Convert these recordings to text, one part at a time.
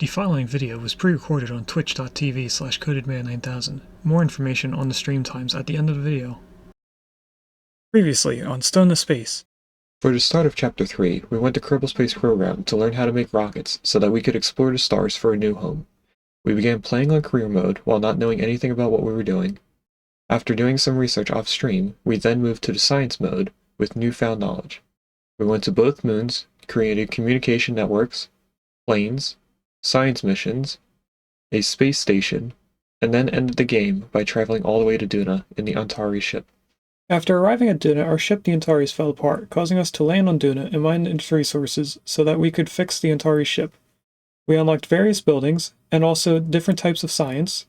The following video was pre-recorded on twitch.tv/codedman9000. More information on the stream times at the end of the video. Previously on Stone to Space. For the start of Chapter 3, we went to Kerbal Space Program to learn how to make rockets so that we could explore the stars for a new home. We began playing on career mode while not knowing anything about what we were doing. After doing some research off-stream, we then moved to the science mode with newfound knowledge. We went to both moons, created communication networks, planes, science missions, a space station, and then ended the game by traveling all the way to Duna in the Antari ship. After arriving at Duna, our ship the Antares fell apart, causing us to land on Duna and mine its resources so that we could fix the Antari ship. We unlocked various buildings, and also different types of science.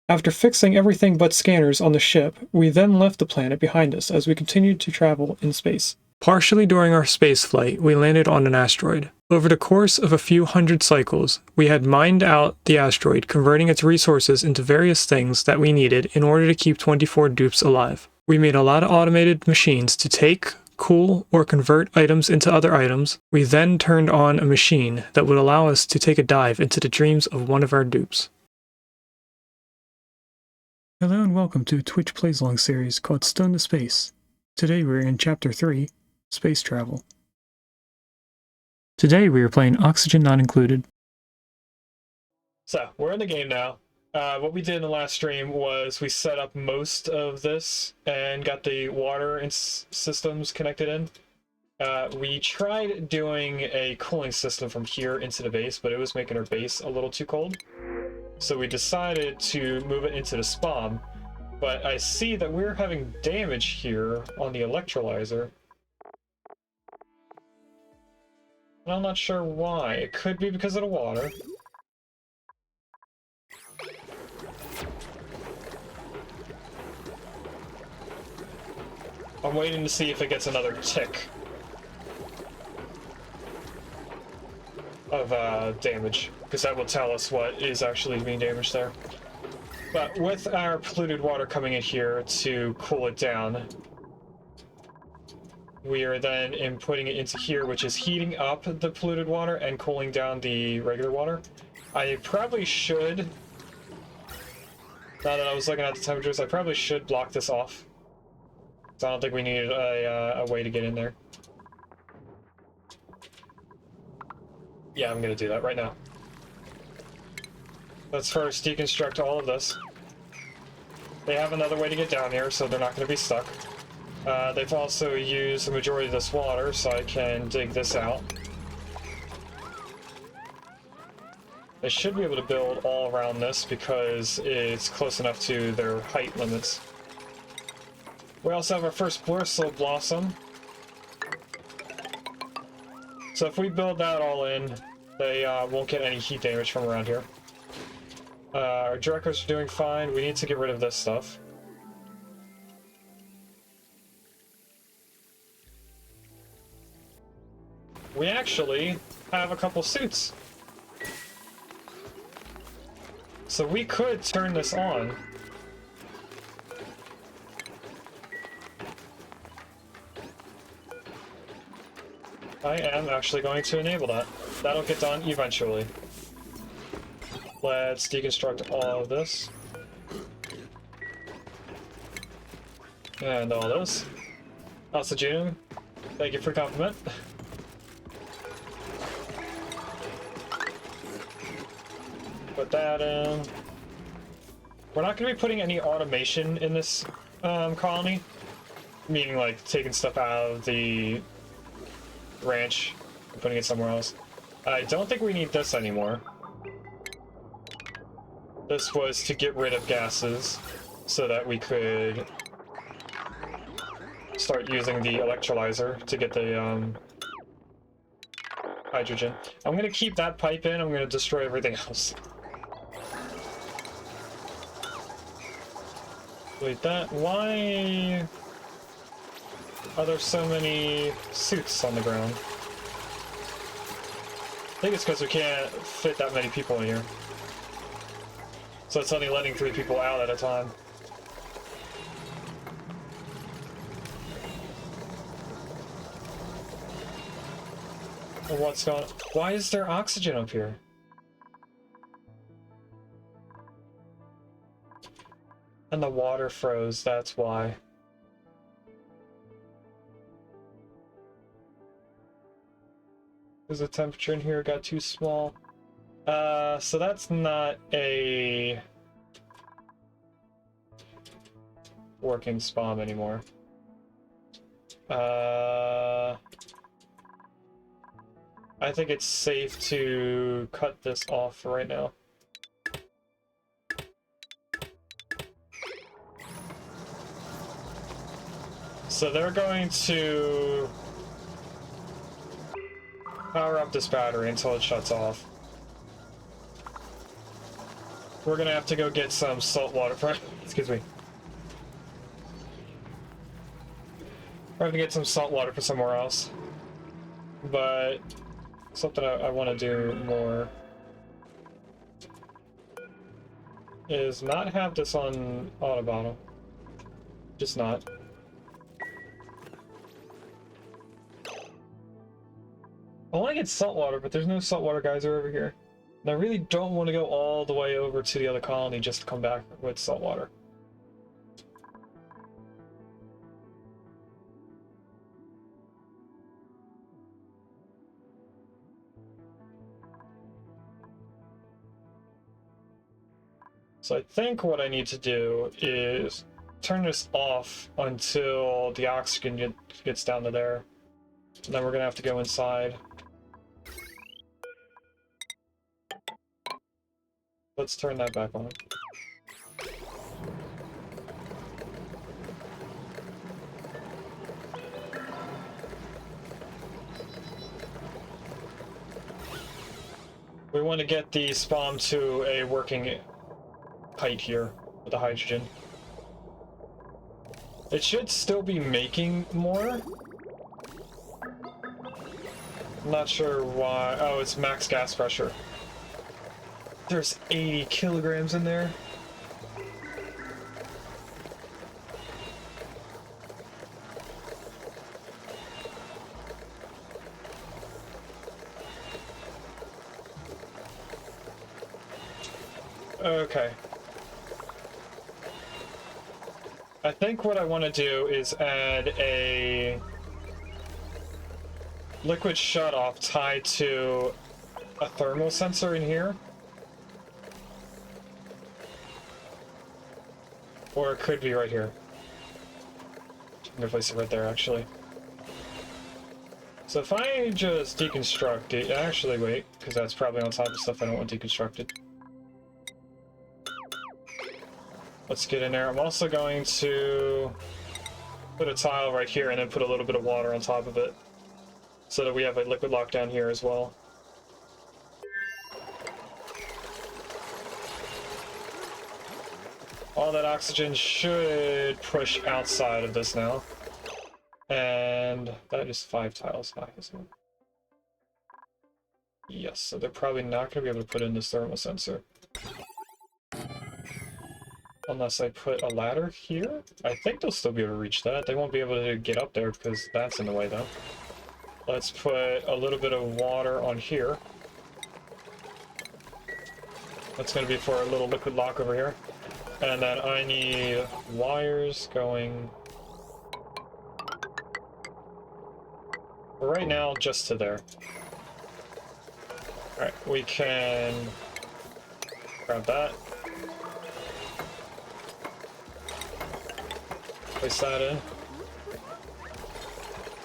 After fixing everything but scanners on the ship, we then left the planet behind us as we continued to travel in space. Partially during our space flight, we landed on an asteroid. Over the course of a few hundred cycles, we had mined out the asteroid, converting its resources into various things that we needed in order to keep 24 dupes alive. We made a lot of automated machines to take, cool, or convert items into other items. We then turned on a machine that would allow us to take a dive into the dreams of one of our dupes. Hello and welcome to a Twitch Plays Along series called Stone to Space. Today we're in Chapter 3, Space Travel. Today we are playing Oxygen Not Included. So, we're in the game now. What we did in the last stream was we set up most of this and got the water and systems connected in. We tried doing a cooling system from here into the base, but it was making our base a little too cold. So we decided to move it into the SPOM, but I see that we're having damage here on the electrolyzer. And I'm not sure why. It could be because of the water. I'm waiting to see if it gets another tick of damage, because that will tell us what is actually being damaged there. But with our polluted water coming in here to cool it down, we are then inputting it into here, which is heating up the polluted water and cooling down the regular water. I probably should, now that I was looking at the temperatures, I probably should block this off. So I don't think we needed a way to get in there. Yeah, I'm gonna do that right now. Let's first deconstruct all of this. They have another way to get down here, so they're not gonna be stuck. They've also used the majority of this water, so I can dig this out. They should be able to build all around this because it's close enough to their height limits. We also have our first bristle blossom. So if we build that all in, they won't get any heat damage from around here. Our Drakos are doing fine. We need to get rid of this stuff. We actually have a couple suits. So we could turn this on. I am actually going to enable that. That'll get done eventually. Let's deconstruct all of this. And all this. Also, June, thank you for the compliment. Put that in. We're not going to be putting any automation in this colony. Meaning, like, taking stuff out of the ranch and putting it somewhere else. I don't think we need this anymore. This was to get rid of gases so that we could start using the electrolyzer to get the hydrogen. I'm going to keep that pipe in. I'm going to destroy everything else. Wait, that... Why are there so many suits on the ground? I think it's because we can't fit that many people in here. So it's only letting 3 people out at a time. What's going on? Why is there oxygen up here? And the water froze, that's why. Because the temperature in here got too small. So that's not a working SPOM anymore. I think it's safe to cut this off for right now. So they're going to power up this battery until it shuts off. We're gonna have to go get some salt water for excuse me. We're gonna get some salt water for somewhere else. But something I want to do more is not have this on auto bottle. Just not. I want to get salt water, but there's no saltwater geyser over here. And I really don't want to go all the way over to the other colony just to come back with salt water. So I think what I need to do is turn this off until the oxygen gets down to there. And then we're gonna have to go inside. Let's turn that back on. We want to get the SPOM to a working height here with the hydrogen. It should still be making more. I'm not sure why. Oh, it's max gas pressure. There's 80 kilograms in there. Okay. I think what I want to do is add a liquid shutoff tied to a thermal sensor in here. Or it could be right here. I'm gonna place it right there, actually. So if I just deconstruct it, actually wait, because that's probably on top of stuff I don't want deconstructed. Let's get in there. I'm also going to put a tile right here and then put a little bit of water on top of it, so that we have a liquid lock down here as well. All that oxygen should push outside of this now. And that is 5 tiles high, isn't it? Yes, so they're probably not going to be able to put in this thermal sensor. Unless I put a ladder here? I think they'll still be able to reach that. They won't be able to get up there because that's in the way, though. Let's put a little bit of water on here. That's going to be for a little liquid lock over here. And then I need wires going right now just to there. Alright, we can grab that. Place that in.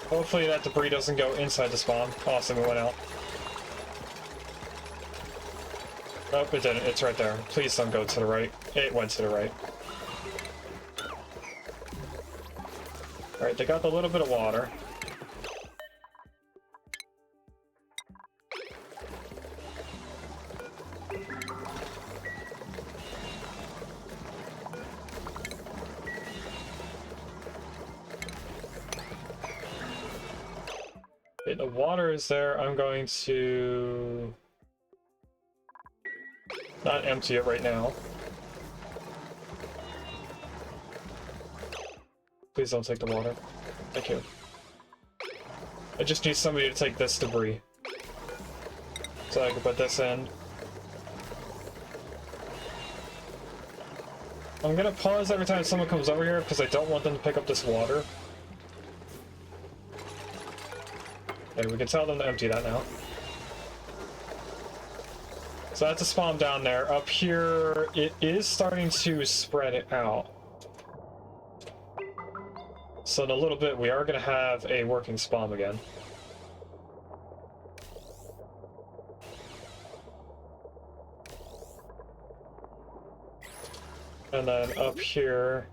Hopefully that debris doesn't go inside the spawn. Awesome, it went out. Oh, it didn't. It's right there. Please don't go to the right. It went to the right. Alright, they got the little bit of water. Okay, the water is there. I'm going to not empty it right now. Please don't take the water. Thank you. I just need somebody to take this debris, so I can put this in. I'm gonna pause every time someone comes over here because I don't want them to pick up this water. Okay, we can tell them to empty that now. So that's a SPOM down there. Up here, it is starting to spread it out. So in a little bit, we are going to have a working SPOM again. And then up here,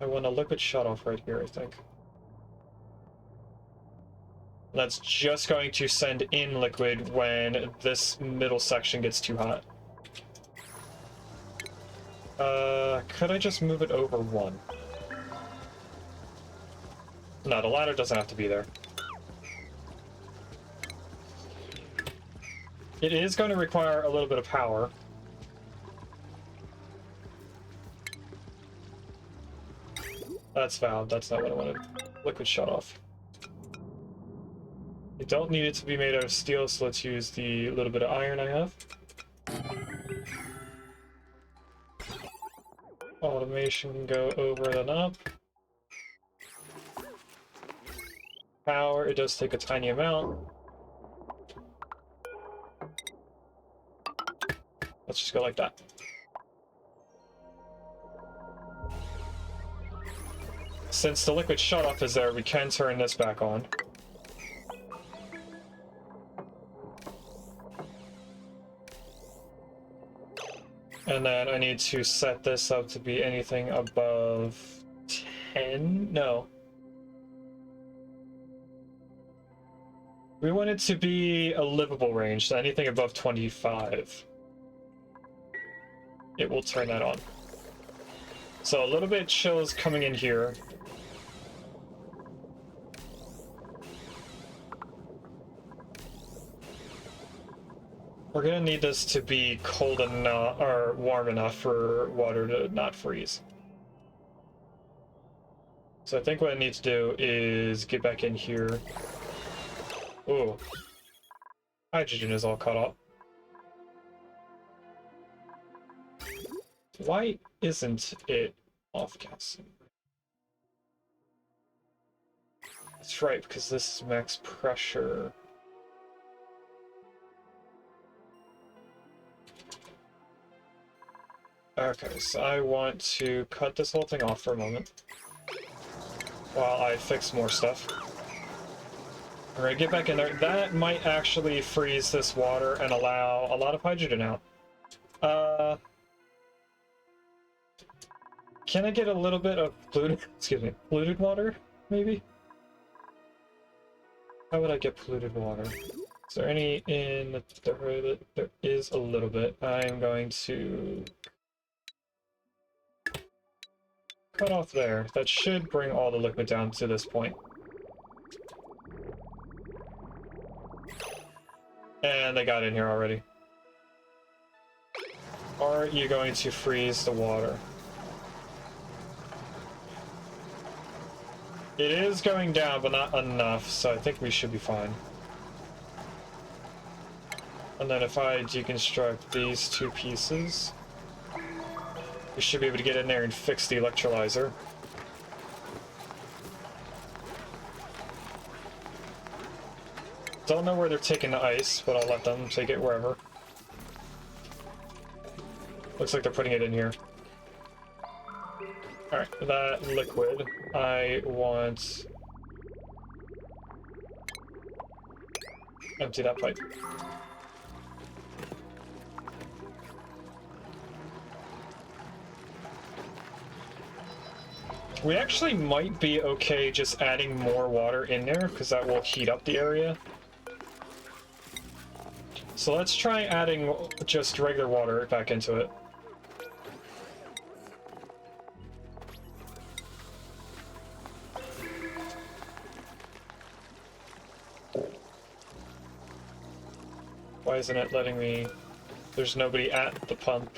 I want a liquid shutoff right here, I think. That's just going to send in liquid when this middle section gets too hot. Could I just move it over one? No, the ladder doesn't have to be there. It is going to require a little bit of power. That's valve, that's not what I wanted. Liquid shutoff. You don't need it to be made out of steel, so let's use the little bit of iron I have. Automation can go over and up. Power, it does take a tiny amount. Let's just go like that. Since the liquid shutoff is there, we can turn this back on. And then I need to set this up to be anything above 10? No. We want it to be a livable range, so anything above 25. It will turn that on. So a little bit chill is coming in here. We're gonna need this to be cold enough, or warm enough for water to not freeze. So I think what I need to do is get back in here. Ooh. Hydrogen is all caught up. Why isn't it off gassing? That's right, because this is max pressure. Okay, so I want to cut this whole thing off for a moment while I fix more stuff. We're gonna get back in there. That might actually freeze this water and allow a lot of hydrogen out. Can I get a little bit of polluted, excuse me, polluted water, maybe? How would I get polluted water? Is there any in the hood? There is a little bit. I'm going to cut off there. That should bring all the liquid down to this point. And they got in here already. Are you going to freeze the water? It is going down, but not enough, so I think we should be fine. And then if I deconstruct these two pieces, we should be able to get in there and fix the electrolyzer. Don't know where they're taking the ice, but I'll let them take it wherever. Looks like they're putting it in here. Alright, that liquid, I want... empty that pipe. We actually might be okay just adding more water in there, because that will heat up the area. So let's try adding just regular water back into it. Why isn't it letting me... There's nobody at the pump.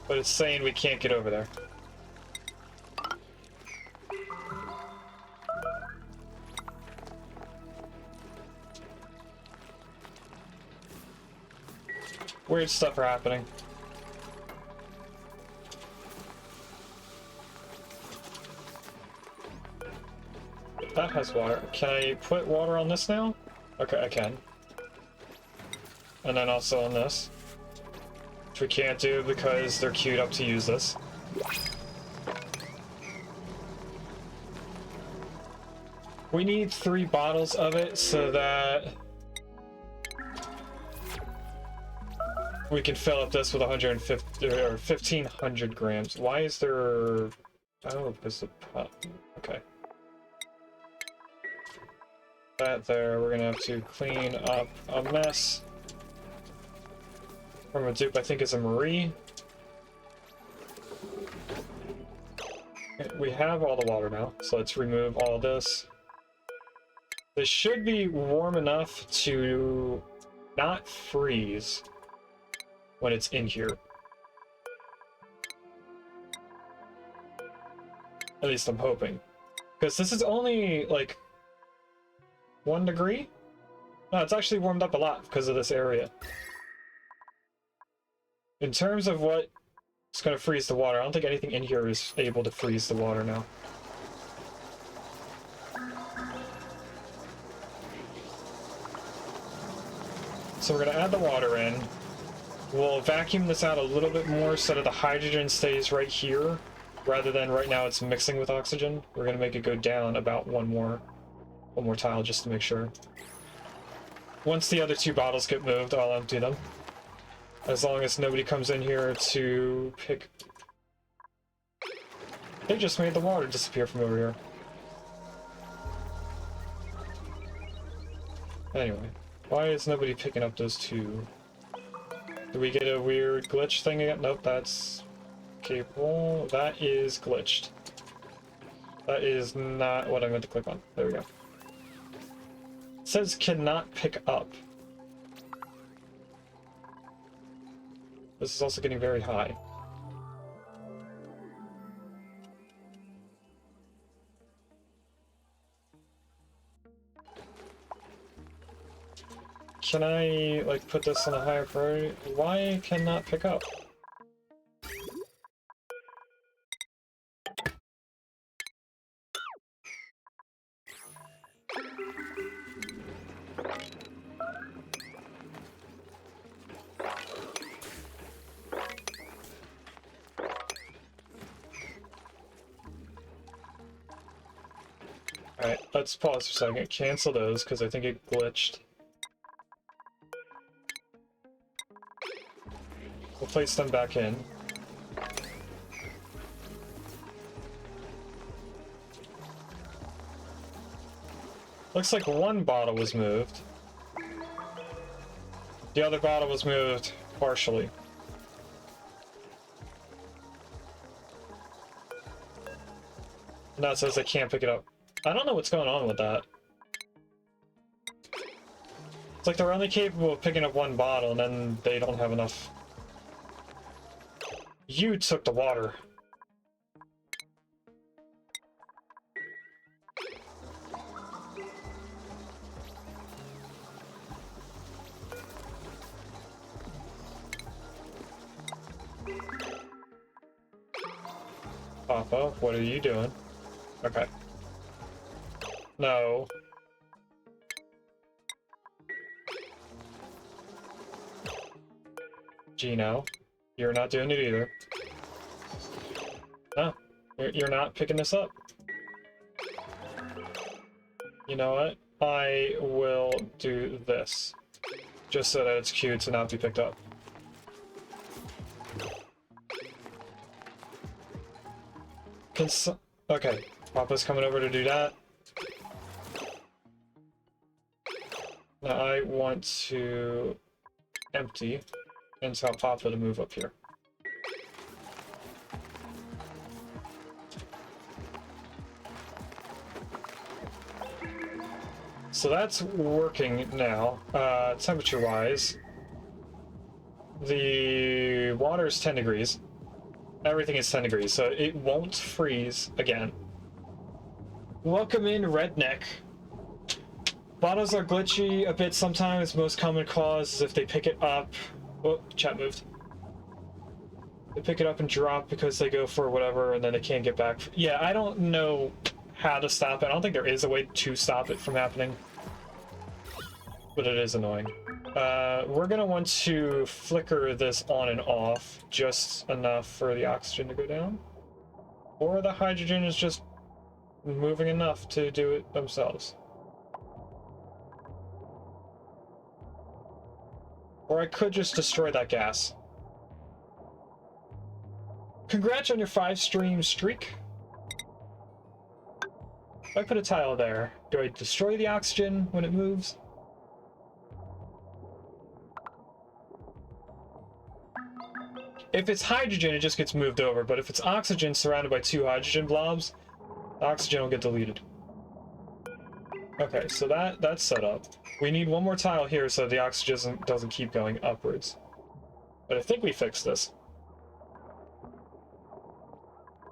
But it's saying we can't get over there. weird stuff are happening. That has water. Can I put water on this now? Okay, I can. And then also on this. Which we can't do because they're queued up to use this. We need 3 bottles of it so that we can fill up this with 150 or 1500 grams. Why is there... Oh, because the pot... Okay. That there, we're gonna have to clean up a mess. From a dupe, I think is a Marie. We have all the water now, so let's remove all this. This should be warm enough to not freeze when it's in here. At least I'm hoping. Because this is only like 1 degree? No, it's actually warmed up a lot because of this area. In terms of what's going to freeze the water, I don't think anything in here is able to freeze the water now. So we're going to add the water in. We'll vacuum this out a little bit more so that the hydrogen stays right here, rather than right now it's mixing with oxygen. We're going to make it go down about one more tile just to make sure. Once the other 2 bottles get moved, I'll empty them. As long as nobody comes in here to pick... They just made the water disappear from over here. Anyway, why is nobody picking up those 2? Do we get a weird glitch thing again? Nope, that's capable. That is glitched. That is not what I meant to click on. There we go. It says cannot pick up. This is also getting very high. Can I, like, put this on a higher priority? Why cannot pick up? Alright, let's pause for a second. Cancel those, because I think it glitched. We'll place them back in. Looks like 1 bottle was moved. The other bottle was moved partially. Now it says I can't pick it up. I don't know what's going on with that. It's like they're only capable of picking up 1 bottle and then they don't have enough. You took the water. Papa, what are you doing? Okay. No. Gino, you're not doing it either. No, you're not picking this up. You know what? I will do this. Just so that it's queued to not be picked up. Okay, Papa's coming over to do that. Now I want to empty and tell Papa to move up here. So that's working now. Temperature-wise, the water is 10 degrees. Everything is 10 degrees, so it won't freeze again. Welcome in, Redneck. Bottles are glitchy a bit sometimes. Most common cause is if they pick it up Oh, chat moved. They pick it up and drop because they go for whatever, and then they can't get back. Yeah, I don't know how to stop it. I don't think there is a way to stop it from happening, but it is annoying. We're gonna want to flicker this on and off just enough for the oxygen to go down, or the hydrogen is just moving enough to do it themselves. Or I could just destroy that gas. Congrats on your 5-stream streak. If I put a tile there, do I destroy the oxygen when it moves? If it's hydrogen, it just gets moved over, but if it's oxygen surrounded by 2 hydrogen blobs, the oxygen will get deleted. Okay, so that's set up. We need one more tile here so the oxygen doesn't keep going upwards. But I think we fixed this.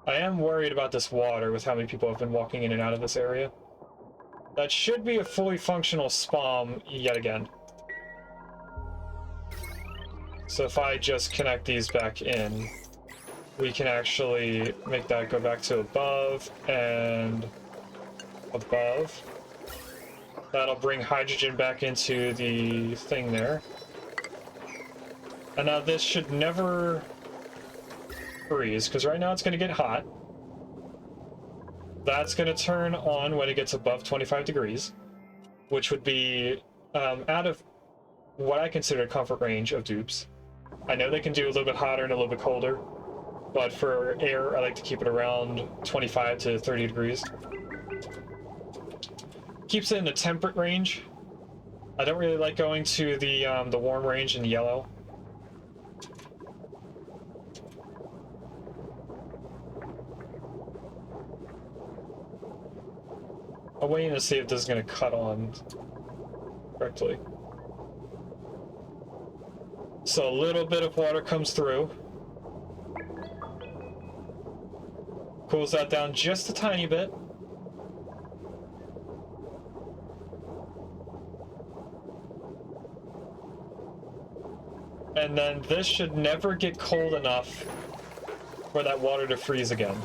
I am worried about this water with how many people have been walking in and out of this area. That should be a fully functional SPOM yet again. So if I just connect these back in, we can actually make that go back to above and above. That'll bring hydrogen back into the thing there. And now this should never freeze, because right now it's going to get hot. That's going to turn on when it gets above 25 degrees, which would be out of what I consider comfort range of dupes. I know they can do a little bit hotter and a little bit colder, but for air, I like to keep it around 25 to 30 degrees. Keeps it in the temperate range. I don't really like going to the warm range in yellow. I'm waiting to see if this is going to cut on correctly. So a little bit of water comes through. Cools that down just a tiny bit. And then this should never get cold enough for that water to freeze again.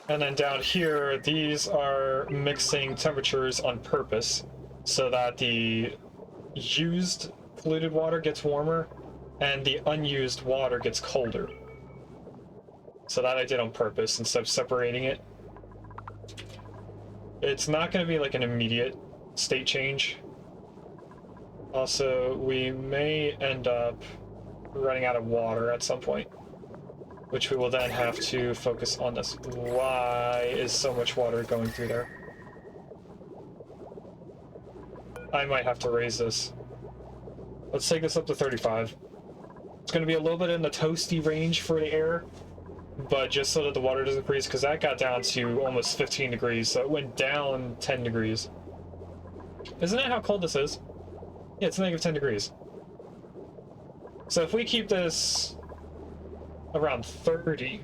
And then down here, these are mixing temperatures on purpose so that the used polluted water gets warmer and the unused water gets colder. So that I did on purpose instead of separating it. It's not going to be like an immediate state change. Also, we may end up running out of water at some point, which we will then have to focus on this. Why is so much water going through there? I might have to raise this. Let's take this up to 35. It's going to be a little bit in the toasty range for the air, but just so that the water doesn't freeze, because that got down to almost 15 degrees, so it went down 10 degrees. Isn't that how cold this is? Yeah, it's negative 10 degrees. So if we keep this around 30,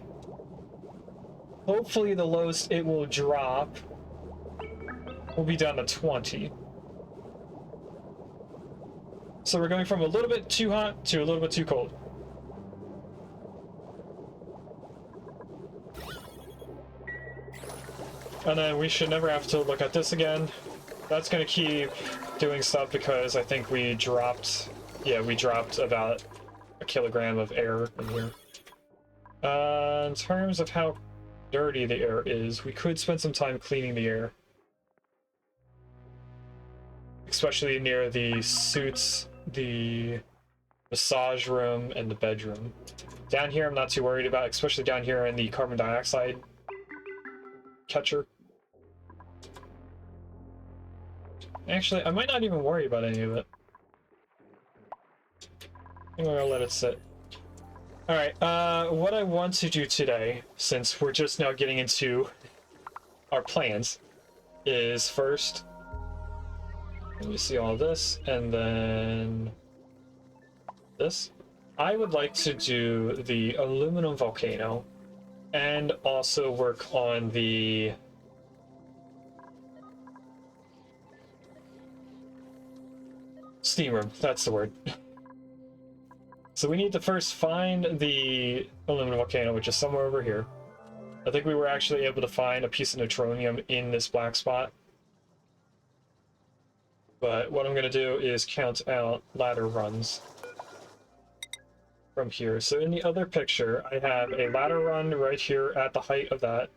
hopefully the lowest it will drop will be down to 20. So we're going from a little bit too hot to a little bit too cold. And then we should never have to look at this again. That's going to keep doing stuff because I think we dropped, yeah, we dropped about a kilogram of air in here. In terms of how dirty the air is, we could spend some time cleaning the air. Especially near the suits, the massage room, and the bedroom. Down here I'm not too worried about, especially down here in the carbon dioxide catcher. Actually, I might not even worry about any of it. I think we're gonna let it sit. Alright, what I want to do today, since we're just now getting into our plans, is first, let me see all this, and then this. I would like to do the Aluminum Volcano, and also work on the steam room, that's the word. So we need to first find the aluminum volcano, which is somewhere over here. I think we were actually able to find a piece of neutronium in this black spot. But what I'm going to do is count out ladder runs from here. So in the other picture, I have a ladder run right here at the height of that.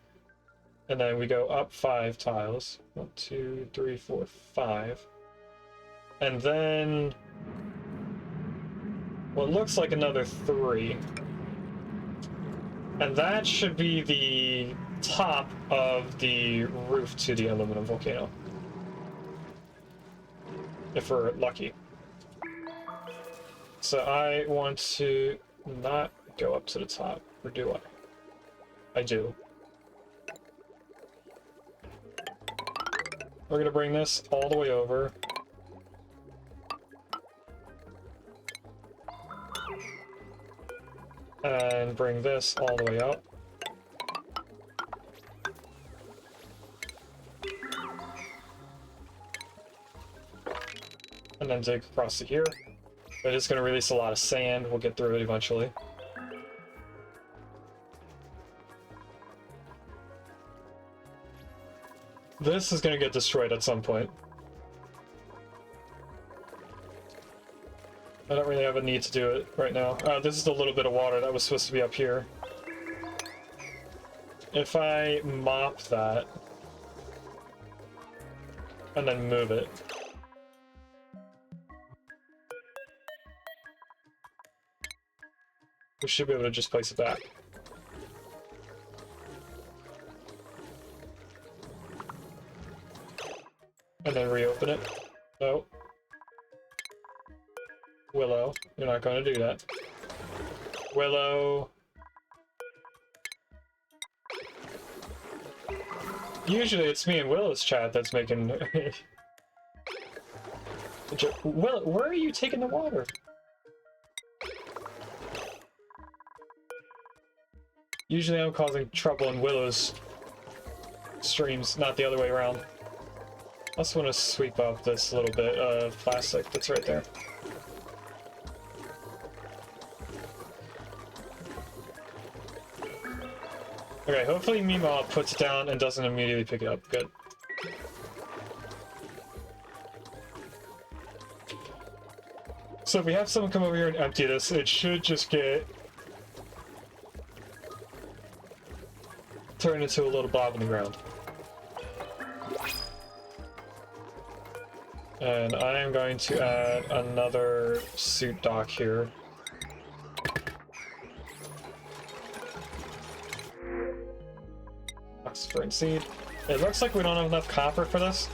And then we go up 5 tiles. 1, 2, 3, 4, 5. And then what looks like another 3. And that should be the top of the roof to the aluminum volcano. If we're lucky. So I want to not go up to the top, or do I? I do. We're gonna bring this all the way over. And bring this all the way up. And then dig across to here. But it's going to release a lot of sand. We'll get through it eventually. This is going to get destroyed at some point. I don't really have a need to do it right now. This is a little bit of water that was supposed to be up here. If I mop that and then move it, we should be able to just place it back. And then reopen it. No. Willow, you're not going to do that. Willow. Usually it's me and Willow's chat that's making... Willow, where are you taking the water? Usually I'm causing trouble in Willow's streams, not the other way around. I also want to sweep up this little bit of plastic that's right there. Okay, hopefully Meemaw puts it down and doesn't immediately pick it up. Good. So if we have someone come over here and empty this, it should just get turned into a little blob in the ground. And I am going to add another suit dock here. Oxford seed. It looks like we don't have enough copper for this.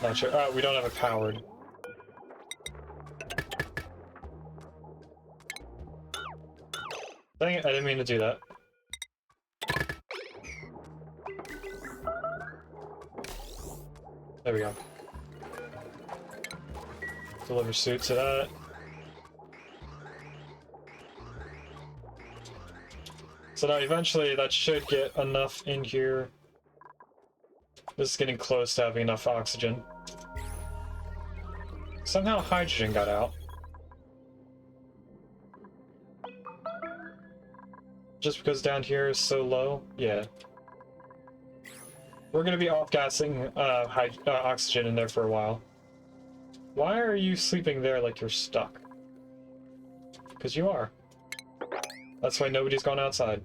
Not sure. Oh, we don't have it powered. Dang it, I didn't mean to do that. There we go. Deliver suit to that. So now eventually that should get enough in here. This is getting close to having enough oxygen. Somehow hydrogen got out. Just because down here is so low? Yeah. We're gonna be off-gassing oxygen in there for a while. Why are you sleeping there like you're stuck? Because you are. That's why nobody's gone outside.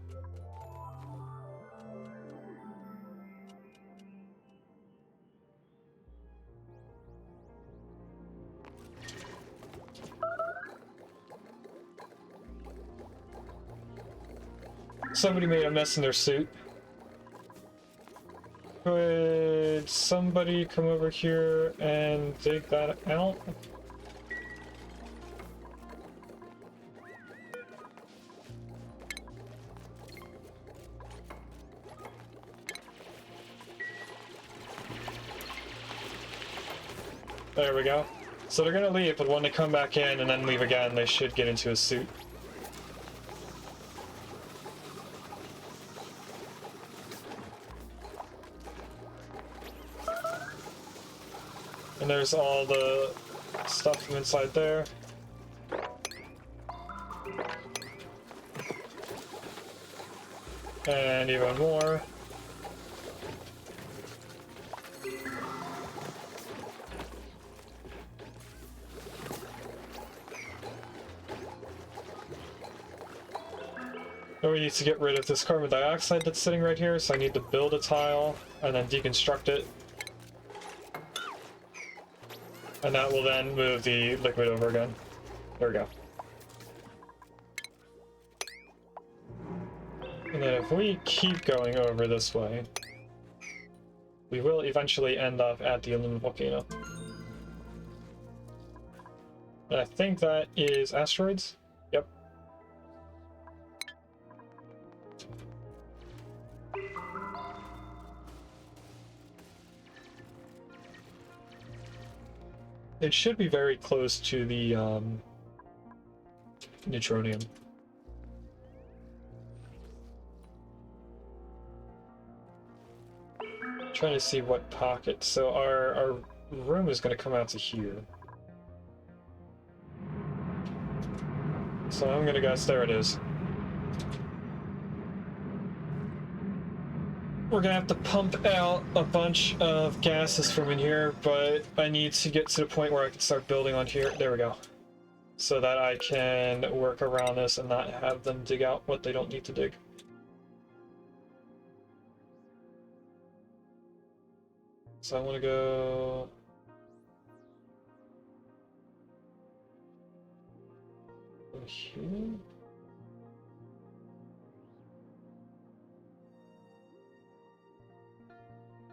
Somebody made a mess in their suit. Could somebody come over here and dig that out? There we go. So they're gonna leave, but when they come back in and then leave again, they should get into a suit. And And there's all the stuff from inside there. And even more. Now we need to get rid of this carbon dioxide that's sitting right here, so I need to build a tile and then deconstruct it. And that will then move the liquid over again. There we go. And then if we keep going over this way, we will eventually end up at the Aluminum Volcano. And I think that is asteroids? Yep. It should be very close to the neutronium. Trying to see what pocket. So our room is going to come out to here. So I'm going to guess there it is. We're going to have to pump out a bunch of gases from in here, but I need to get to the point where I can start building on here. There we go. So that I can work around this and not have them dig out what they don't need to dig. So I want to go here.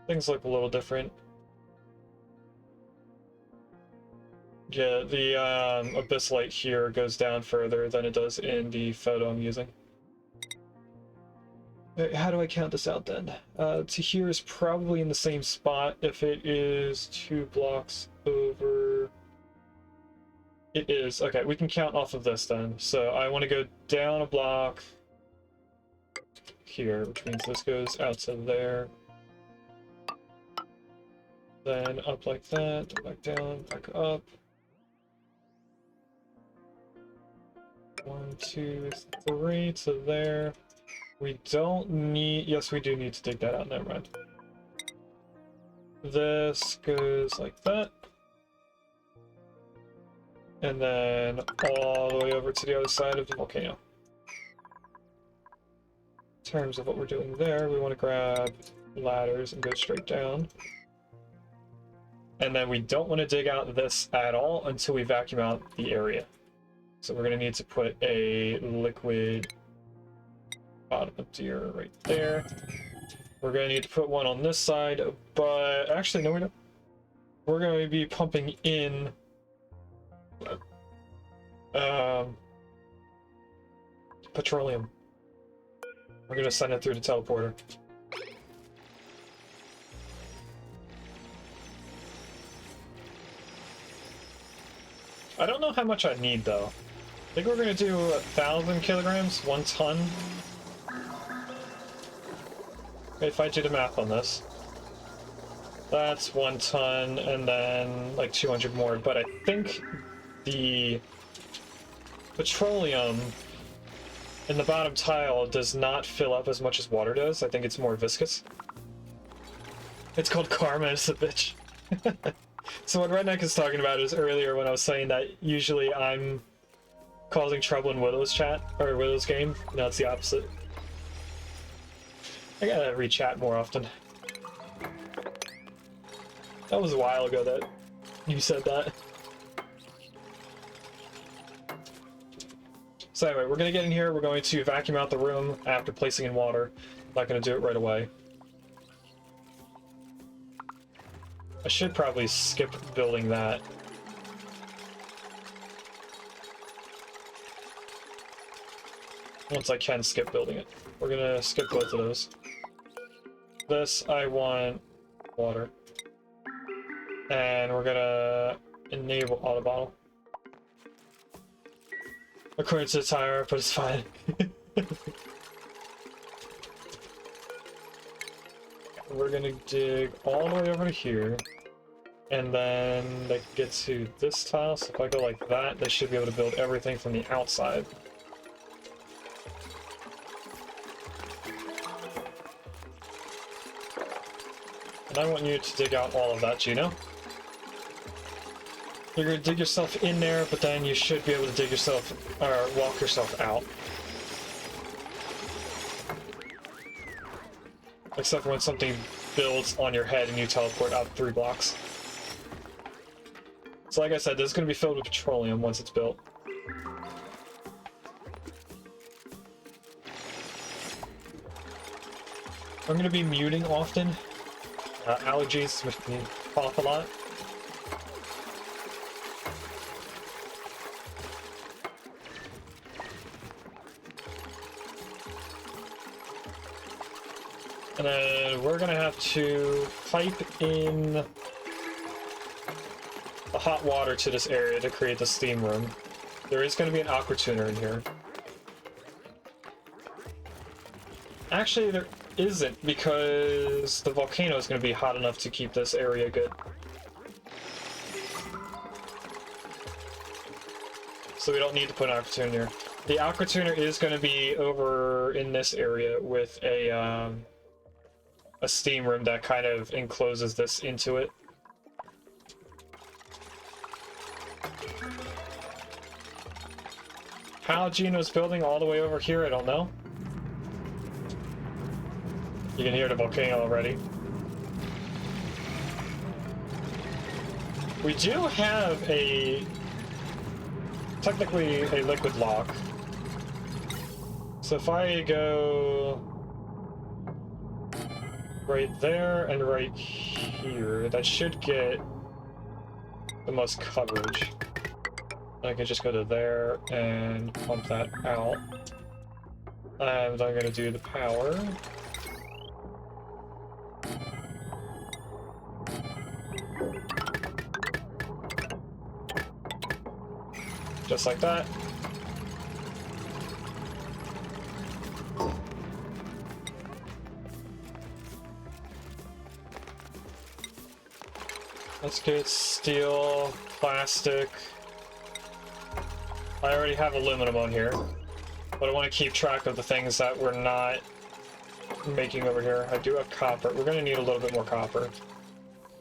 Things look a little different. Yeah, the abyss light here goes down further than it does in the photo I'm using. How do I count this out then? To here is probably in the same spot if it is 2 blocks over. It is. Okay, we can count off of this then. So I want to go down a block here, which means this goes out to there. Then up like that, back down, back up. 1, 2, 3 to there. We don't need, yes, we do need to dig that out, never mind. This goes like that. And then all the way over to the other side of the volcano. In terms of what we're doing there, we want to grab ladders and go straight down. And then we don't want to dig out this at all until we vacuum out the area. So we're going to need to put a liquid bottom emptier right there. We're going to need to put one on this side, but actually, no, we don't. We're going to be pumping in petroleum. We're going to send it through the teleporter. I don't know how much I need though. I think we're gonna do 1,000 kilograms, 1 ton. If I do the math on this, that's 1 ton and then like 200 more. But I think the petroleum in the bottom tile does not fill up as much as water does. I think it's more viscous. It's called karma, it's a bitch. So what Redneck is talking about is earlier when I was saying that usually I'm causing trouble in Willow's chat, or Willow's game. No, it's the opposite. I gotta re-chat more often. That was a while ago that you said that. So anyway, we're gonna get in here, we're going to vacuum out the room after placing in water. I'm not gonna do it right away. I should probably skip building that. Once I can skip building it. We're gonna skip both of those. This, I want water. And we're gonna enable auto bottle. According to the timer, but it's fine. We're gonna dig all the way over to here. And then they get to this tile, so if I go like that, they should be able to build everything from the outside. And I want you to dig out all of that, Gino. You're gonna dig yourself in there, but then you should be able to dig yourself, or walk yourself out. Except for when something builds on your head and you teleport out 3 blocks. So like I said, this is going to be filled with petroleum once it's built. I'm going to be muting often. Allergies make me cough a lot. And then we're going to have to pipe in the hot water to this area to create the steam room. There is going to be an aqua tuner in here. Actually, there isn't, because the volcano is going to be hot enough to keep this area good. So we don't need to put an aqua tuner here. The aqua tuner is going to be over in this area with a steam room that kind of encloses this into it. How Gino's building all the way over here, I don't know. You can hear the volcano already. We do have technically a liquid lock. So if I go right there and right here, that should get the most coverage. I can just go to there and pump that out. And I'm gonna do the power. Just like that. Let's get steel, plastic. I already have aluminum on here, but I want to keep track of the things that we're not making over here. I do have copper. We're going to need a little bit more copper.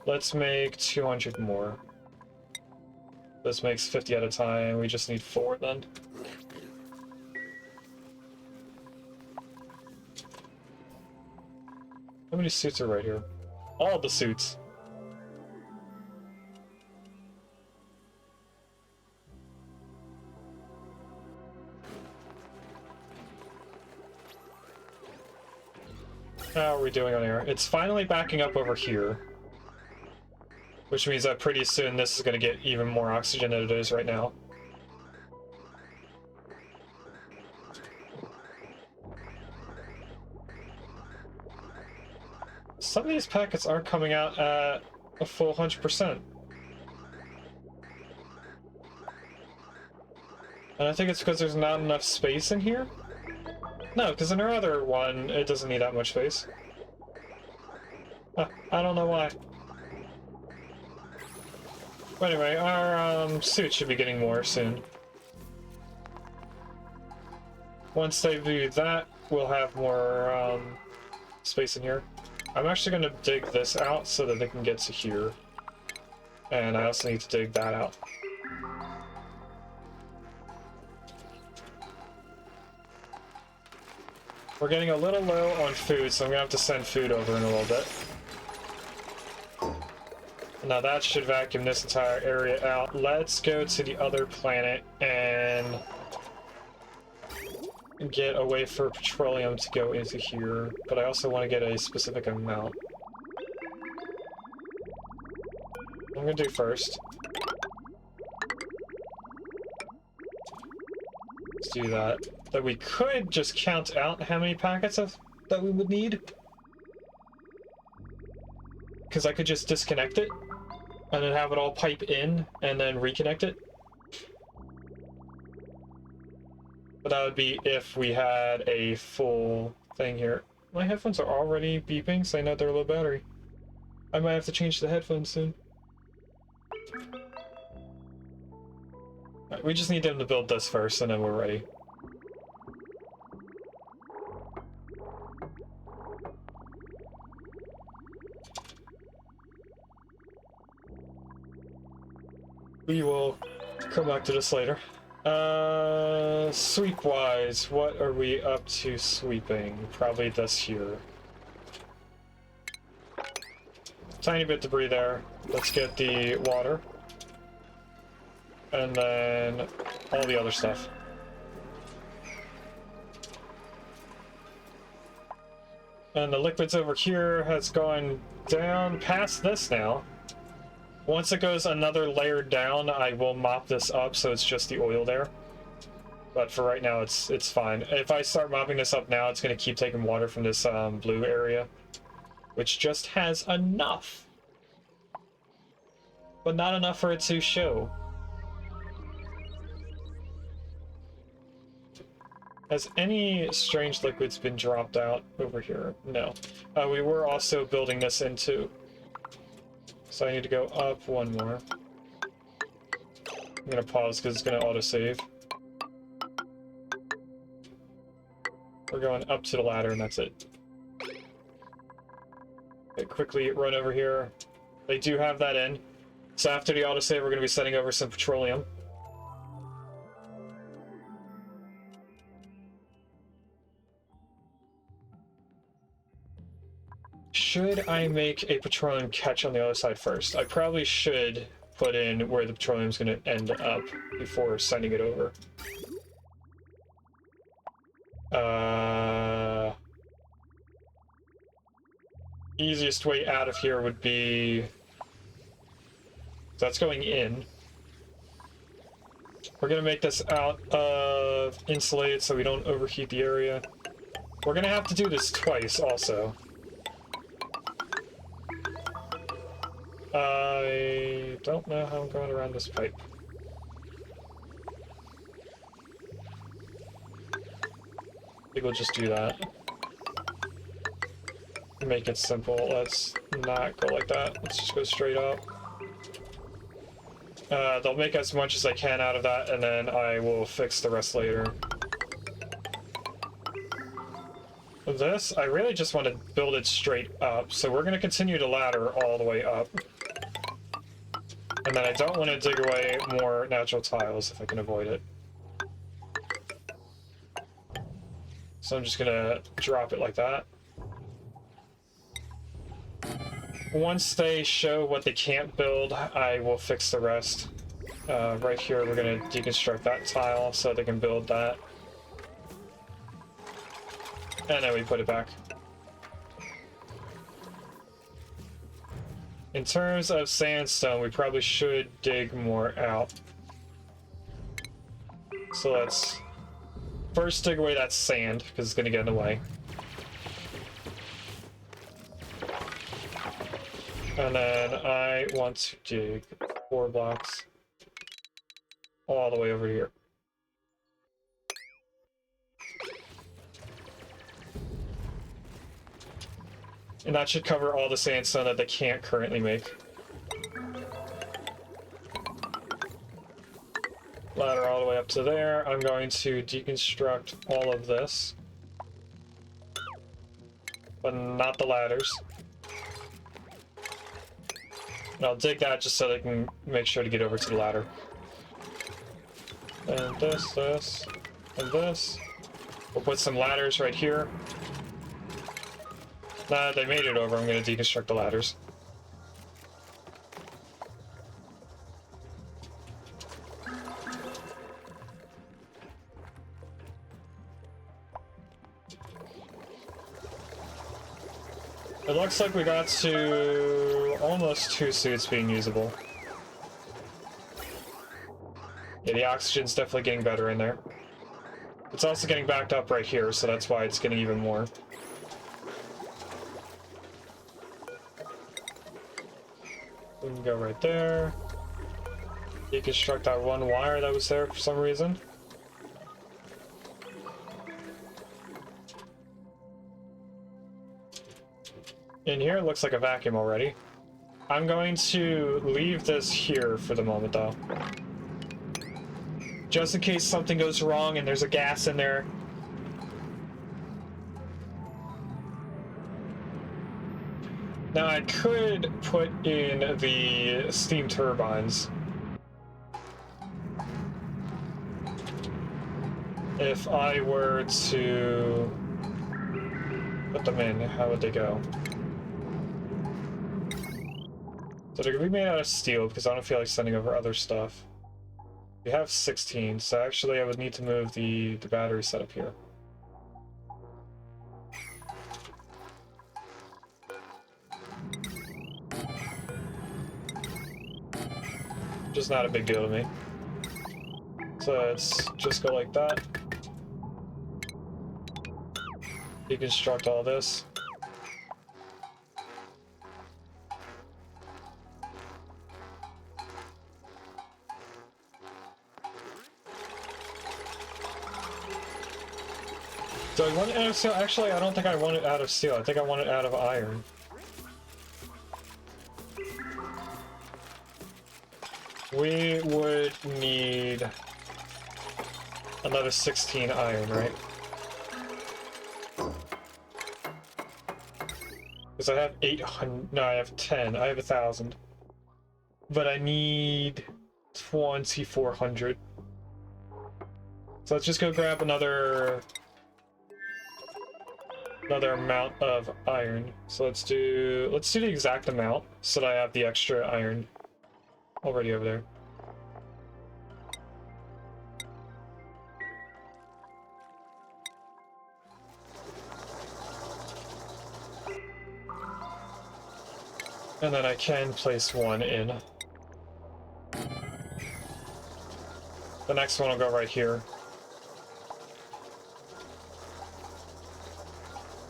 Let's make 200 more. This makes 50 at a time. We just need 4 then. How many suits are right here? All the suits. How are we doing on air? It's finally backing up over here. Which means that pretty soon this is going to get even more oxygen than it is right now. Some of these packets aren't coming out at a full 100%. And I think it's because there's not enough space in here? No, because in our other one, it doesn't need that much space. I don't know why. But anyway, our suit should be getting more soon. Once they do that, we'll have more space in here. I'm actually going to dig this out so that they can get to here. And I also need to dig that out. We're getting a little low on food, so I'm going to have to send food over in a little bit. Now that should vacuum this entire area out. Let's go to the other planet and get a way for petroleum to go into here. But I also want to get a specific amount. I'm going to do first. Let's do that. That we could just count out how many packets that we would need. Because I could just disconnect it. And then have it all pipe in, and then reconnect it. But that would be if we had a full thing here. My headphones are already beeping, saying that they're low battery. I might have to change the headphones soon. Alright, we just need them to build this first, and then we're ready. We will come back to this later. Sweep-wise, what are we up to sweeping? Probably this here. Tiny bit debris there. Let's get the water. And then all the other stuff. And the liquids over here has gone down past this now. Once it goes another layer down, I will mop this up so it's just the oil there. But for right now, it's fine. If I start mopping this up now, it's going to keep taking water from this blue area, which just has enough. But not enough for it to show. Has any strange liquids been dropped out over here? No. We were also building this in too. So I need to go up one more. I'm gonna pause because it's gonna autosave. We're going up to the ladder and that's it. Okay, quickly run over here. They do have that in. So after the autosave, we're gonna be sending over some petroleum. Should I make a petroleum catch on the other side first? I probably should put in where the petroleum is going to end up before sending it over. Easiest way out of here would be... That's going in. We're going to make this out of insulated so we don't overheat the area. We're going to have to do this twice also. I don't know how I'm going around this pipe. I think we'll just do that. Make it simple. Let's not go like that. Let's just go straight up. They'll make as much as I can out of that, and then I will fix the rest later. This, I really just want to build it straight up, so we're going to continue to ladder all the way up. And then I don't want to dig away more natural tiles if I can avoid it. So I'm just going to drop it like that. Once they show what they can't build, I will fix the rest. Right here, we're going to deconstruct that tile so they can build that. And then we put it back. In terms of sandstone, we probably should dig more out. So let's first dig away that sand, because it's going to get in the way. And then I want to dig 4 blocks all the way over here. And that should cover all the sandstone that they can't currently make. Ladder all the way up to there. I'm going to deconstruct all of this. But not the ladders. And I'll dig that just so they can make sure to get over to the ladder. And this, and this. We'll put some ladders right here. Now that they made it over, I'm going to deconstruct the ladders. It looks like we got to almost 2 suits being usable. Yeah, the oxygen's definitely getting better in there. It's also getting backed up right here, so that's why it's getting even more. We can go right there. Deconstruct that one wire that was there for some reason. In here, it looks like a vacuum already. I'm going to leave this here for the moment, though. Just in case something goes wrong and there's a gas in there. Now, I could put in the steam turbines. If I were to put them in, how would they go? So they're gonna be made out of steel because I don't feel like sending over other stuff. We have 16, so actually I would need to move the battery setup here. Just not a big deal to me. So let's just go like that. Deconstruct all this. Do I want it out of steel? Actually, I don't think I want it out of steel. I think I want it out of iron. We would need another 16 iron, right? Because I have 800, no, I have 10. I have 1,000. But I need 2,400. So let's just go grab another amount of iron. So let's do the exact amount so that I have the extra iron already over there. And then I can place one in. The next one will go right here.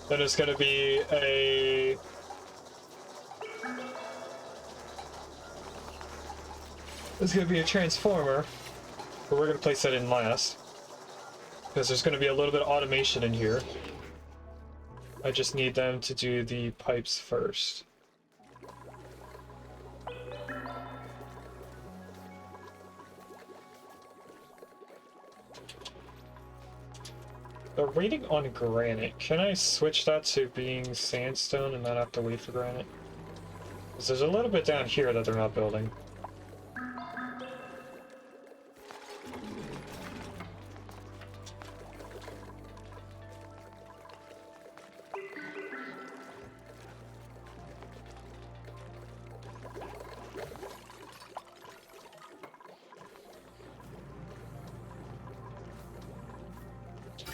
Then it's going to be a... There's going to be a transformer, but we're going to place that in last. Because there's going to be a little bit of automation in here. I just need them to do the pipes first. The rating on granite, can I switch that to being sandstone and not have to wait for granite? Because there's a little bit down here that they're not building.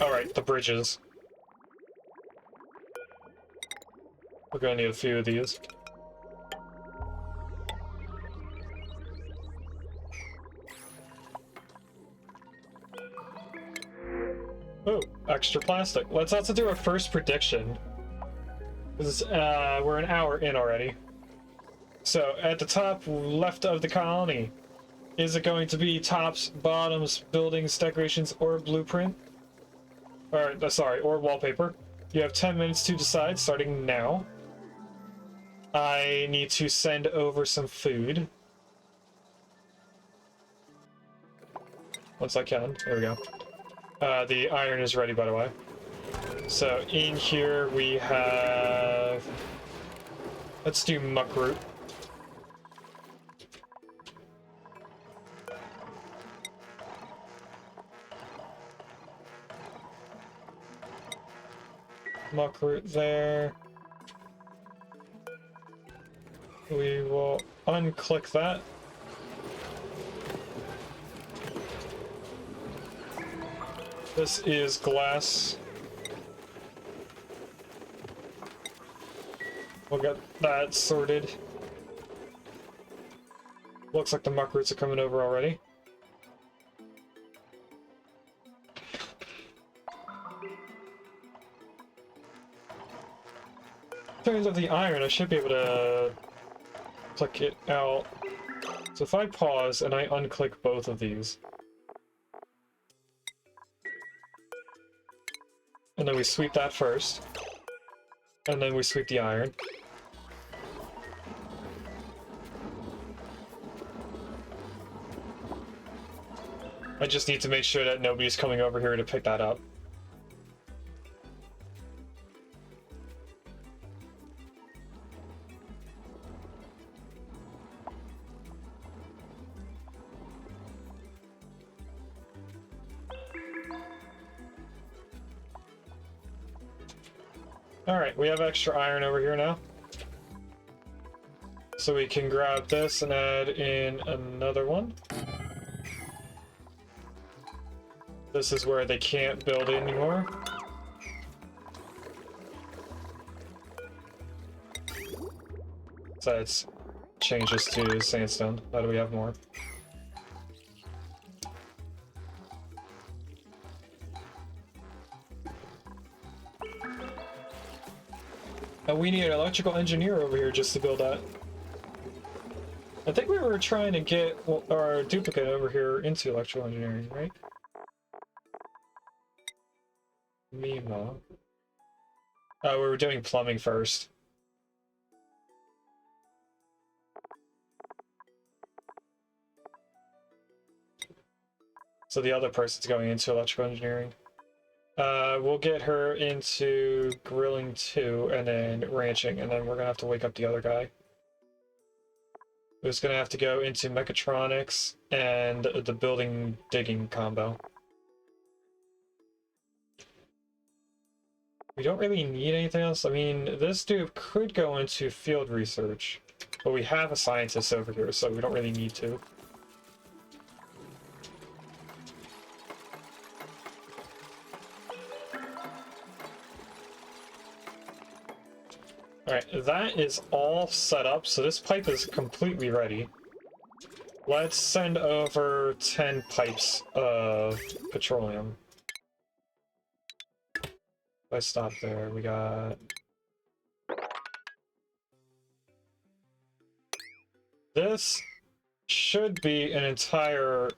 Alright, the bridges. We're gonna need a few of these. Oh, extra plastic. Let's also do our first prediction. This is, we're an hour in already. So, at the top left of the colony, is it going to be tops, bottoms, buildings, decorations, or blueprint? Or, sorry, or wallpaper. You have 10 minutes to decide, starting now. I need to send over some food. Once I can. There we go. The iron is ready, by the way. So, in here we have... Let's do muckroot. Muckroot there. We will unclick that. This is glass. We'll get that sorted. Looks like the muckroots are coming over already. In terms of the iron, I should be able to click it out. So if I pause and I unclick both of these, and then we sweep that first, and then we sweep the iron. I just need to make sure that nobody's coming over here to pick that up. Alright, we have extra iron over here now. So we can grab this and add in another one. This is where they can't build anymore. So it's changes to sandstone. How do we have more? And we need an electrical engineer over here just to build that. I think we were trying to get our duplicate over here into electrical engineering, right? Mima. Oh, we were doing plumbing first. So the other person's going into electrical engineering. We'll get her into grilling too, and then ranching, and then we're gonna have to wake up the other guy. Who's gonna have to go into mechatronics and the building digging combo. We don't really need anything else. I mean, this dude could go into field research, but we have a scientist over here, so we don't really need to. Alright, that is all set up, so this pipe is completely ready. Let's send over 10 pipes of petroleum. If I stop there, we got... This should be an entire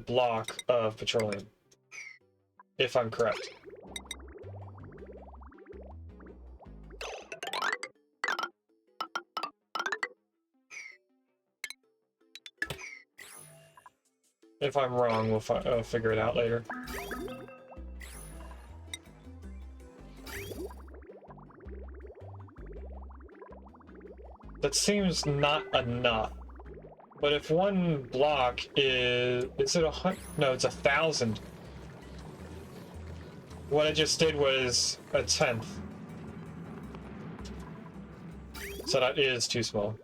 block of petroleum, if I'm correct. If I'm wrong, we'll figure it out later. That seems not enough. But if one block is it 100? No, it's 1,000. What I just did was a 1/10. So that is too small.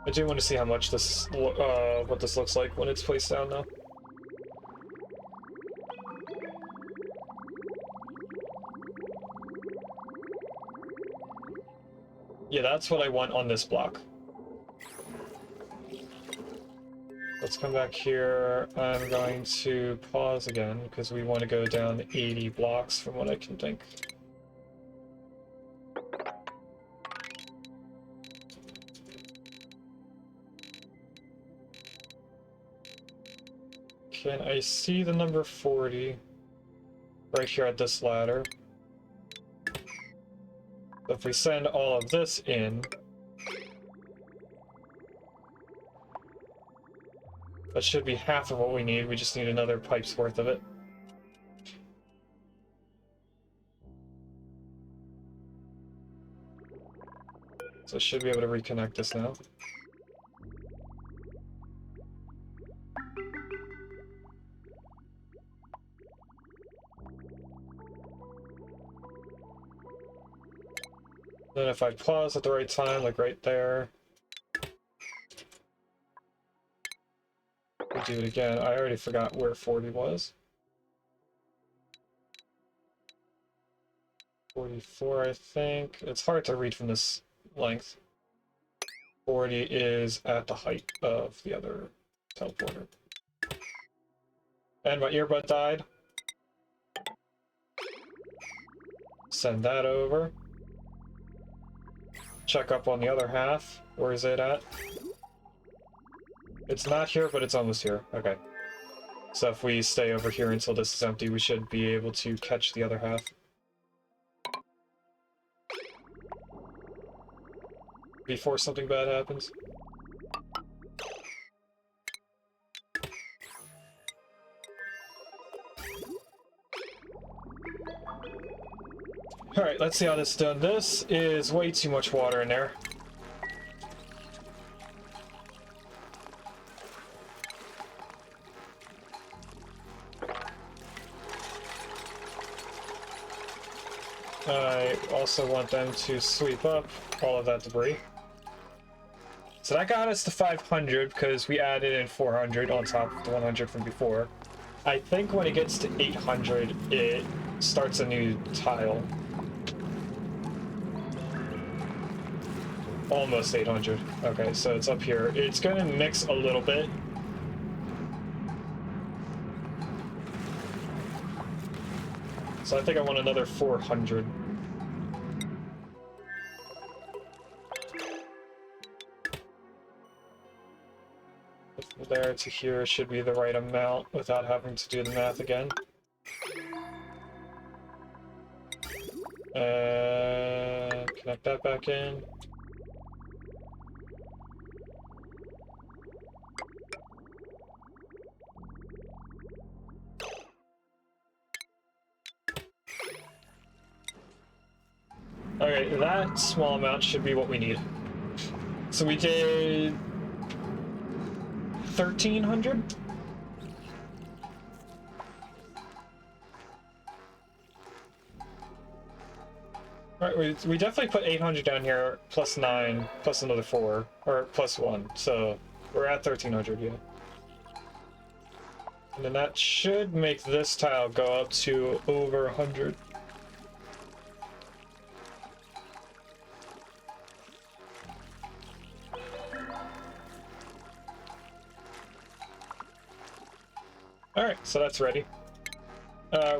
I do want to see how much this, what this looks like when it's placed down now. Yeah, that's what I want on this block. Let's come back here. I'm going to pause again because we want to go down 80 blocks from what I can think. Can I see the number 40 right here at this ladder? So if we send all of this in, that should be half of what we need. We just need another pipe's worth of it. So I should be able to reconnect this now. Then if I pause at the right time, like right there, we do it again. I already forgot where 40 was. 44, I think. It's hard to read from this length. 40 is at the height of the other teleporter. And my earbud died. Send that over. Check up on the other half. Where is it at? It's not here, but it's almost here. Okay. So if we stay over here until this is empty, we should be able to catch the other half. Before something bad happens. Alright, let's see how this is done. This is way too much water in there. I also want them to sweep up all of that debris. So that got us to 500 because we added in 400 on top of the 100 from before. I think when it gets to 800, it starts a new tile. Almost 800. Okay, so it's up here. It's going to mix a little bit. So I think I want another 400. From there to here should be the right amount without having to do the math again. Connect that back in. Okay, that small amount should be what we need. So we did 1,300? Right, we definitely put 800 down here, plus 9, plus another 4, or plus 1, so we're at 1,300, yeah. And then that should make this tile go up to over 100. Alright, so that's ready.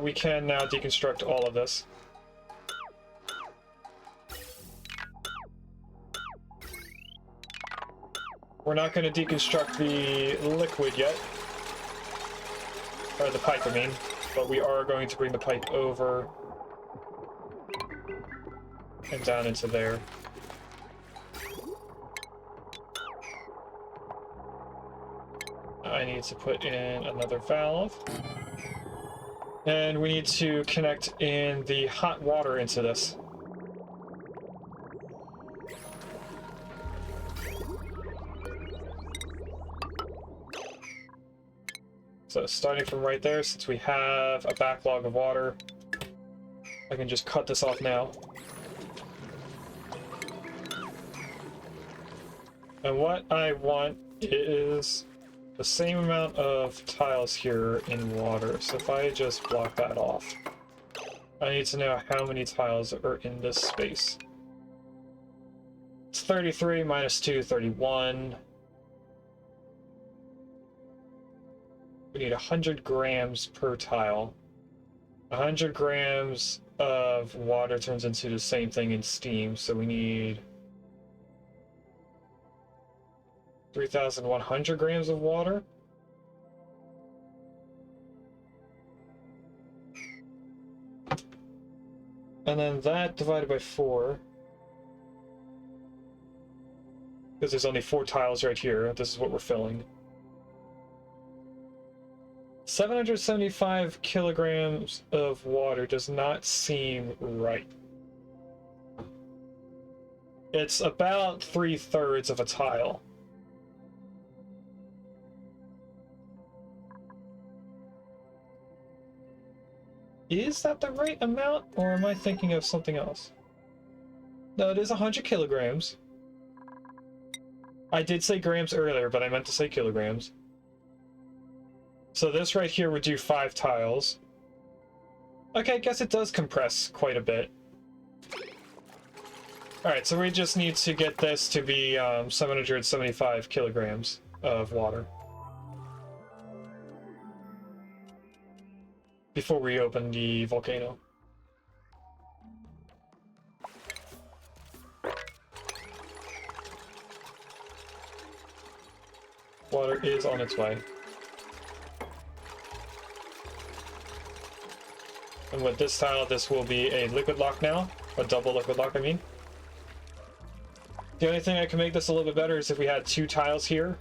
We can now deconstruct all of this. We're not going to deconstruct the liquid yet. Or the pipe, I mean. But we are going to bring the pipe over and down into there. I need to put in another valve. And we need to connect in the hot water into this. So starting from right there, since we have a backlog of water, I can just cut this off now. And what I want is the same amount of tiles here in water. So if I just block that off, I need to know how many tiles are in this space. It's 33 minus 2, 31. We need 100 grams per tile. 100 grams of water turns into the same thing in steam, so we need 3,100 grams of water. And then that divided by 4. Because there's only 4 tiles right here. This is what we're filling. 775 kilograms of water does not seem right. It's about 3/3 of a tile. Is that the right amount, or am I thinking of something else? No, it is 100 kilograms. I did say grams earlier, but I meant to say kilograms. So this right here would do 5 tiles. Okay, I guess it does compress quite a bit. Alright, so we just need to get this to be 775 kilograms of water before we open the volcano. Water is on its way. And with this tile, this will be a liquid lock now. A double liquid lock, I mean. The only thing that can make this a little bit better is if we had 2 tiles here,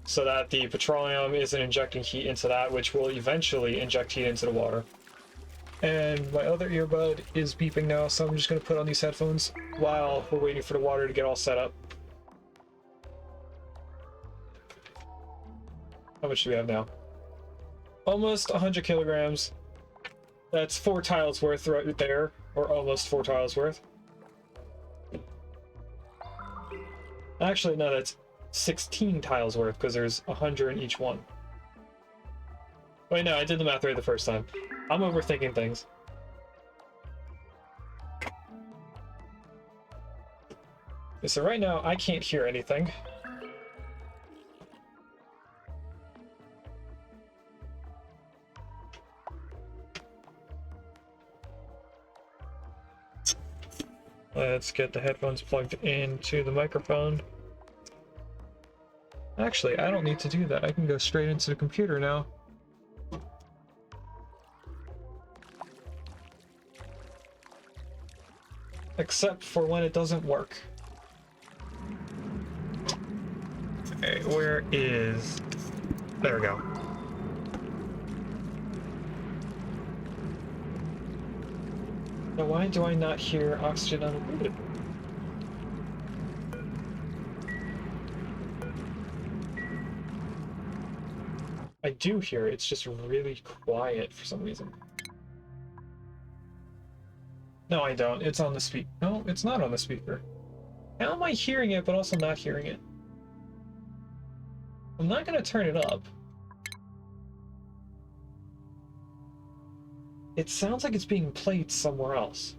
so that the petroleum isn't injecting heat into that, which will eventually inject heat into the water. and my other earbud is beeping now, so I'm just going to put on these headphones while we're waiting for the water to get all set up. How much do we have now? Almost 100 kilograms. That's 4 tiles worth right there, or almost 4 tiles worth. Actually, no, that's 16 tiles worth, because there's 100 in each one. Wait, no, I did the math right the first time. I'm overthinking things. Okay, so right now, I can't hear anything. Let's get the headphones plugged into the microphone. Actually, I don't need to do that. I can go straight into the computer now. Except for when it doesn't work. Okay, where is... There we go. Now, why do I not hear oxygen unlimited? I do hear it, it's just really quiet for some reason. No, I don't. It's on the speaker. No, it's not on the speaker. How am I hearing it, but also not hearing it? I'm not going to turn it up. It sounds like it's being played somewhere else.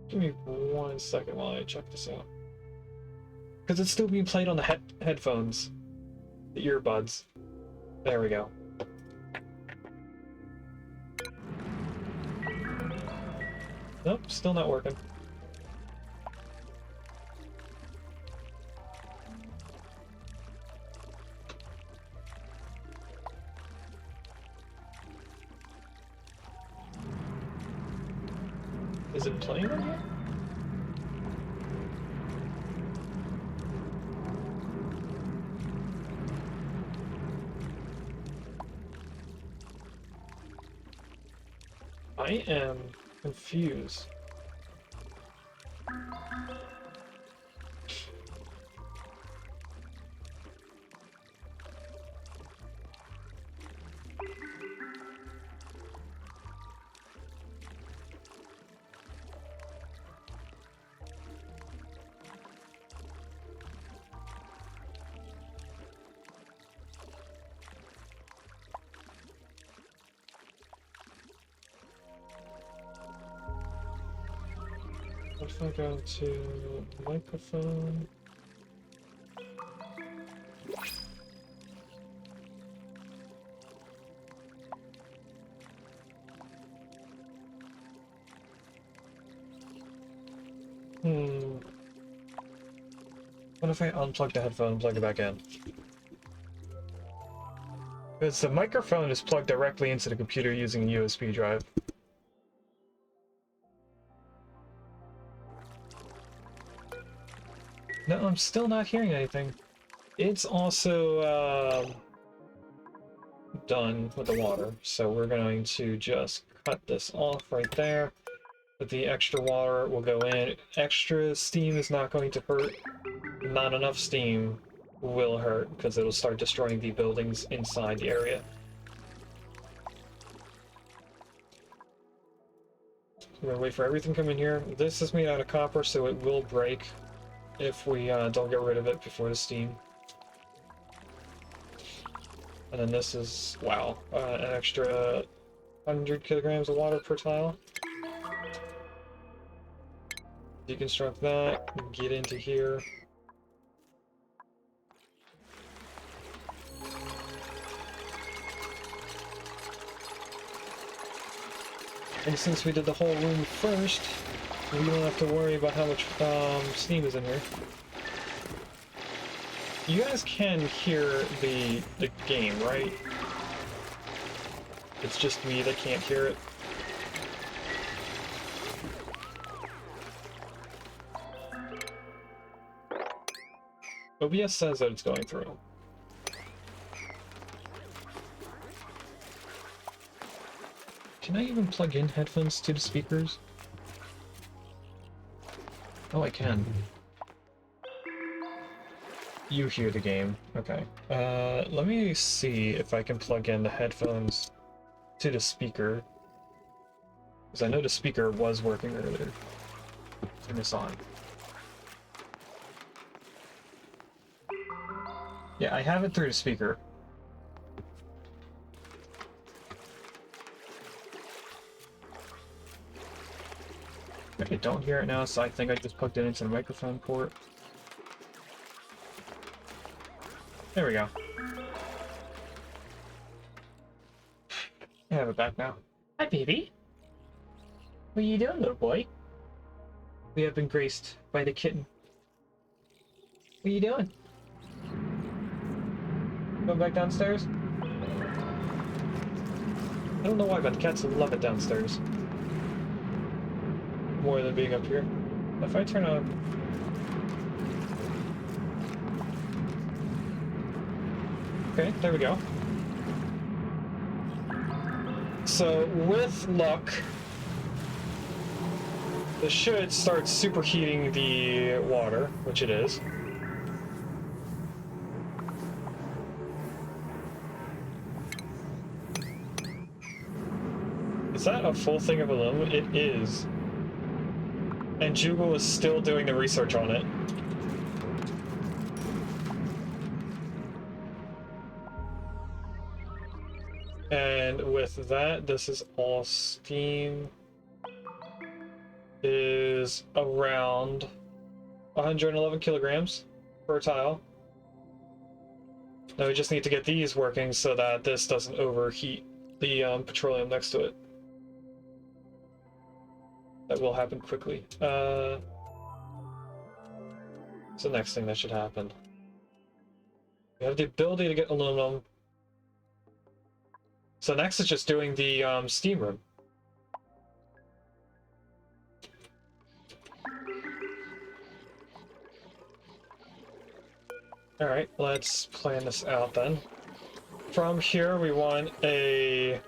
Give me 1 second while I check this out. Because it's still being played on the headphones. The earbuds. There we go. Nope, still not working. Is it playing on here? I am confused. What if I go to microphone? What if I unplug the headphone and plug it back in? Because the microphone is plugged directly into the computer using a USB drive. No, I'm still not hearing anything. It's also done with the water, so we're going to just cut this off right there. But the extra water will go in. Extra steam is not going to hurt. Not enough steam will hurt, because it'll start destroying the buildings inside the area. We're gonna wait for everything to come in here. This is made out of copper, so it will break if we don't get rid of it before the steam. And then this is, wow, an extra 100 kilograms of water per tile. Deconstruct that, get into here. And since we did the whole room first, we don't have to worry about how much steam is in here. You guys can hear the game, right? It's just me that can't hear it. OBS says that it's going through. Can I even plug in headphones to the speakers? Oh, I can. You hear the game. Okay. Let me see if I can plug in the headphones to the speaker. Because I know the speaker was working earlier. Turn this on. Yeah, I have it through the speaker. I don't hear it now, so I think I just plugged it into the microphone port. There we go. I have it back now. Hi, baby. What are you doing, little boy? We have been graced by the kitten. What are you doing? Going back downstairs? I don't know why, but the cats love it downstairs. More than being up here. If I turn on... Okay, there we go. So, with luck, this should start superheating the water, which it is. Is that a full thing of aluminum? It is. And Jugal is still doing the research on it. And with that, this is all steam. Is around 111 kilograms per tile. Now we just need to get these working so that this doesn't overheat the petroleum next to it. That will happen quickly. What's the next thing that should happen? We have the ability to get aluminum. So next is just doing the steam room. Alright, let's plan this out then. From here we want a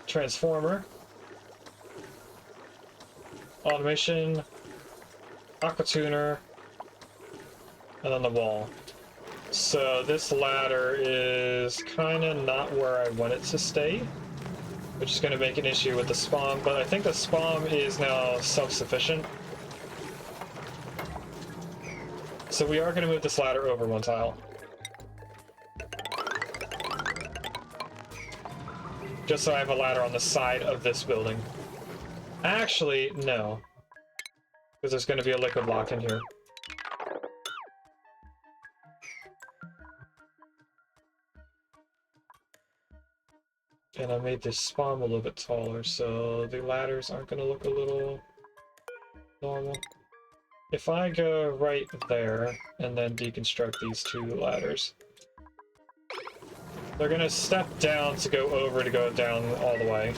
transformer, automation, aqua tuner, and then the wall. So this ladder is kind of not where I want it to stay, which is going to make an issue with the SPOM, but I think the SPOM is now self-sufficient. So we are going to move this ladder over one tile. Just so I have a ladder on the side of this building. Actually, no. Because there's going to be a liquid block in here. And I made this SPOM a little bit taller, so the ladders aren't going to look a little normal. If I go right there, and then deconstruct these two ladders, they're going to step down to go over to go down all the way.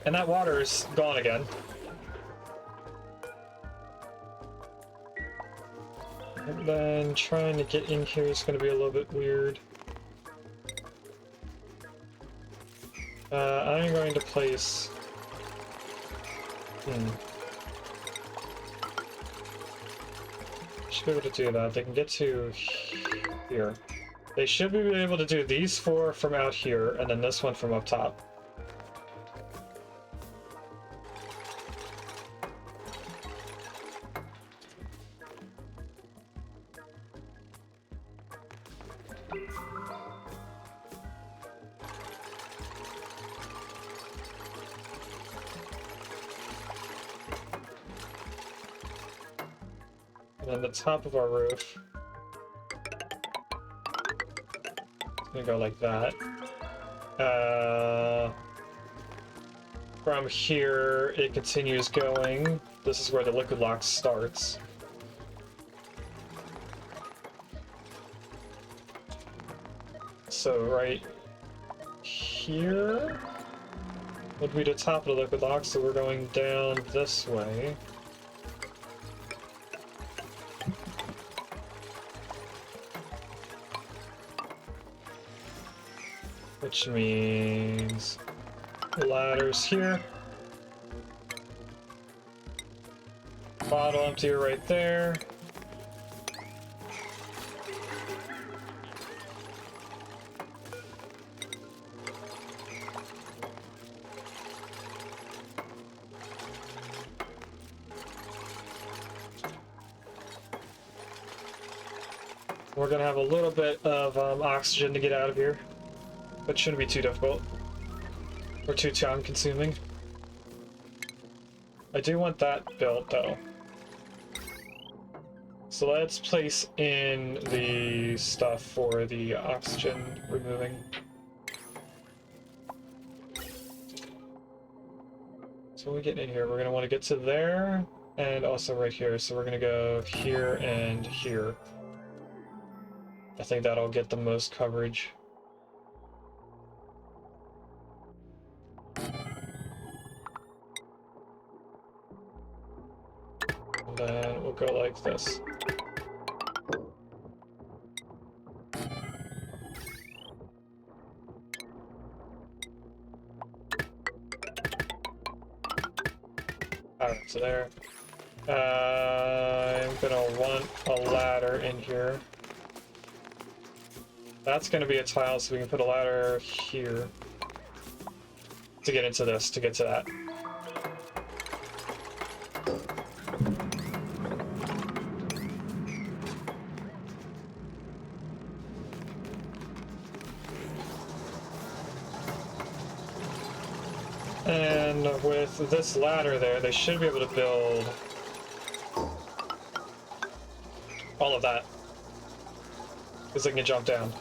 And that water is gone again. And then trying to get in here is going to be a little bit weird. I'm going to place... Should be able to do that. They can get to here. They should be able to do these four from out here, and then this one from up top. And then the top of our roof. It's gonna go like that. From here, it continues going. This is where the liquid lock starts. So right here would be the top of the liquid lock, so we're going down this way. which means ladders here. Bottle emptier right there. We're gonna have a little bit of oxygen to get out of here, but shouldn't be too difficult or too time consuming. I do want that built though. So let's place in the stuff for the oxygen removing. So when we get in here, we're gonna want to get to there and also right here. So we're gonna go here and here. I think that'll get the most coverage. And then we'll go like this. Alright, so there. I'm gonna want a ladder in here. That's gonna be a tile, so we can put a ladder here to get into this, to get to that. And with this ladder there, they should be able to build all of that, because they can jump down.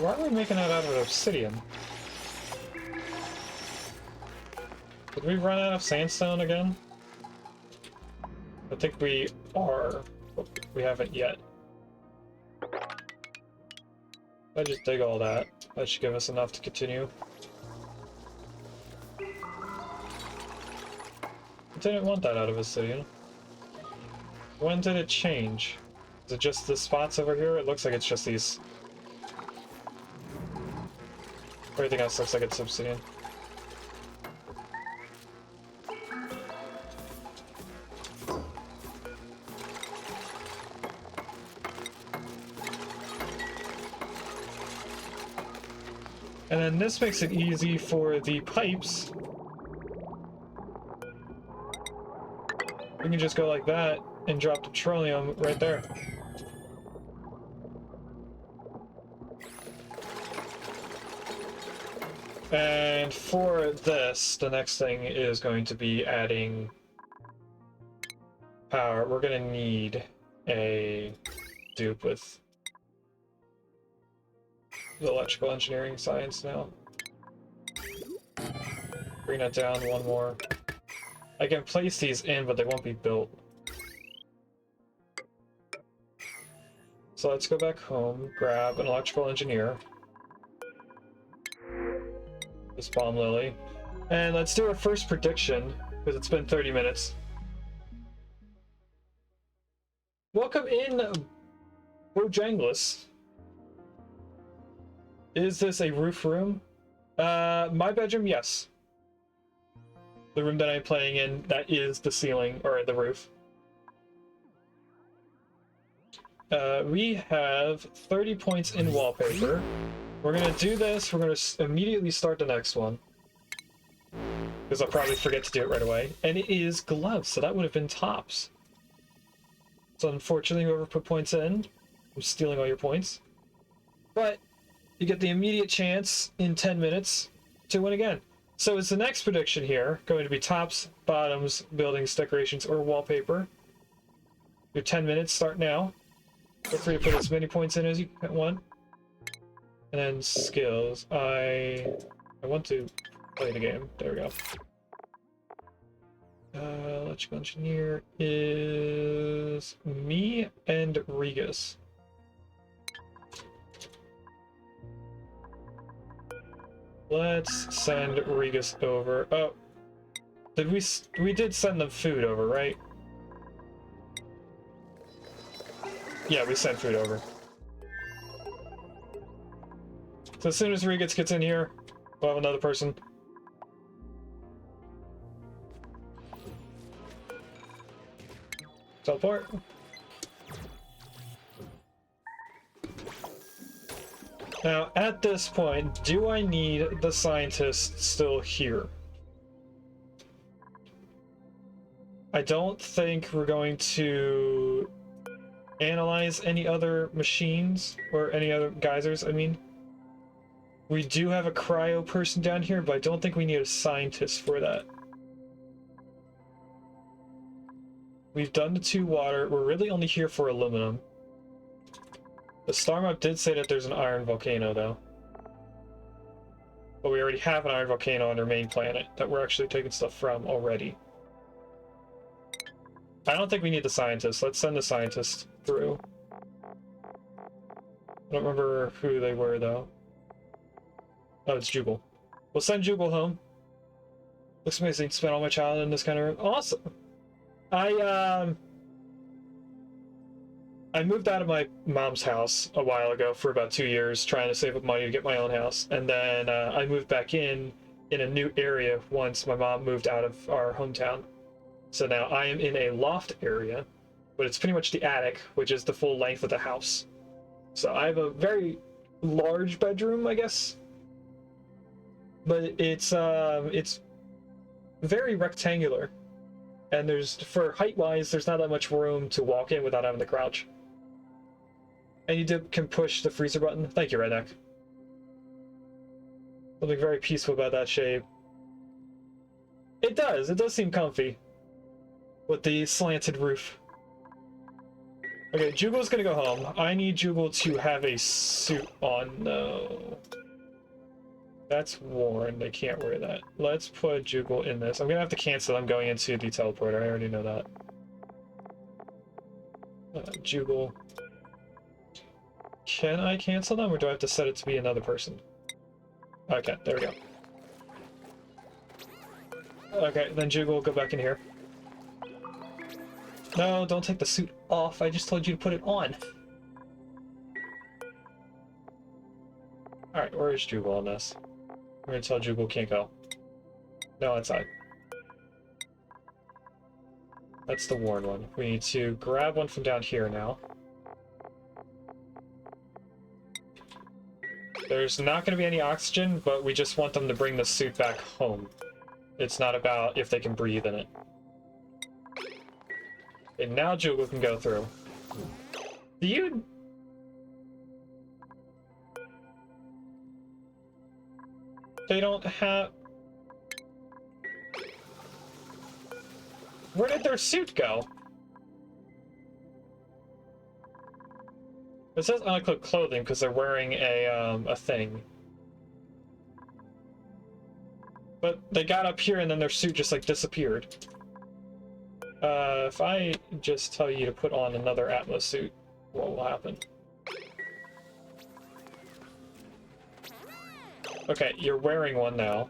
Why are we making that out of obsidian? Did we run out of sandstone again? I think we are, but we haven't yet. I just dig all that. That should give us enough to continue. I didn't want that out of obsidian. When did it change? Is it just the spots over here? It looks like it's just these. Everything else looks like it's obsidian. And then this makes it easy for the pipes. We can just go like that and drop the petroleum right there. And for this, the next thing is going to be adding power. We're going to need a dupe with the electrical engineering science now. Bring that down one more. I can place these in, but they won't be built. So let's go back home, grab an electrical engineer. The SPOM lily. And let's do our first prediction, because it's been 30 minutes. Welcome in, Bojangles. Is this a roof room? My bedroom, yes. The room that I'm playing in, that is the ceiling, or the roof. We have 30 points in wallpaper. We're gonna do this, we're gonna immediately start the next one. Because I'll probably forget to do it right away. And it is gloves, so that would have been tops. So unfortunately, whoever put points in, I'm stealing all your points. But you get the immediate chance in 10 minutes to win again. So is the next prediction here going to be tops, bottoms, buildings, decorations, or wallpaper? Your 10 minutes start now. Feel free to put as many points in as you want. And then skills. I want to play the game. There we go. Electrical engineer is me and Regus. Let's send Regus over. Oh, we did send them food over, right? Yeah, we sent food over. So as soon as Regus gets in here, we'll have another person. Teleport. Now, at this point, do I need the scientist still here? I don't think we're going to analyze any other machines or any other geysers, I mean. We do have a cryo person down here, but I don't think we need a scientist for that. We've done the 2 water. We're really only here for aluminum. The star map did say that there's an iron volcano, though. But we already have an iron volcano on our main planet that we're actually taking stuff from already. I don't think we need the scientist. Let's send the scientist through. I don't remember who they were, though. Oh, it's Jubal. We'll send Jubal home. Looks amazing. Spent all my childhood in this kind of room. Awesome! I moved out of my mom's house a while ago for about 2 years, trying to save up money to get my own house. And then I moved back in a new area once my mom moved out of our hometown. So now I am in a loft area, but it's pretty much the attic, which is the full length of the house. So I have a very large bedroom, I guess. But it's very rectangular. And for height-wise, there's not that much room to walk in without having to crouch. And you can push the freezer button. Thank you, Redneck. Something very peaceful about that shape. It does seem comfy. With the slanted roof. Okay, Jugal's gonna go home. I need Jugal to have a suit on. No. That's worn. They can't wear that. Let's put Jugal in this. I'm gonna have to cancel. I'm going into the teleporter. I already know that. Jugal. Can I cancel them, or do I have to set it to be another person? Okay, there we go. Okay, then Jugal, go back in here. No, don't take the suit off. I just told you to put it on. Alright, where is Jugal on this? We're gonna tell Jugal can't go. No, outside. That's the worn one. We need to grab one from down here now. There's not going to be any oxygen, but we just want them to bring the suit back home. It's not about if they can breathe in it. And now Jugal can go through. Do you... They don't have... Where did their suit go? It says unequipped clothing because they're wearing a thing. But they got up here and then their suit just like disappeared. If I just tell you to put on another Atlas suit, what will happen? Okay, you're wearing one now.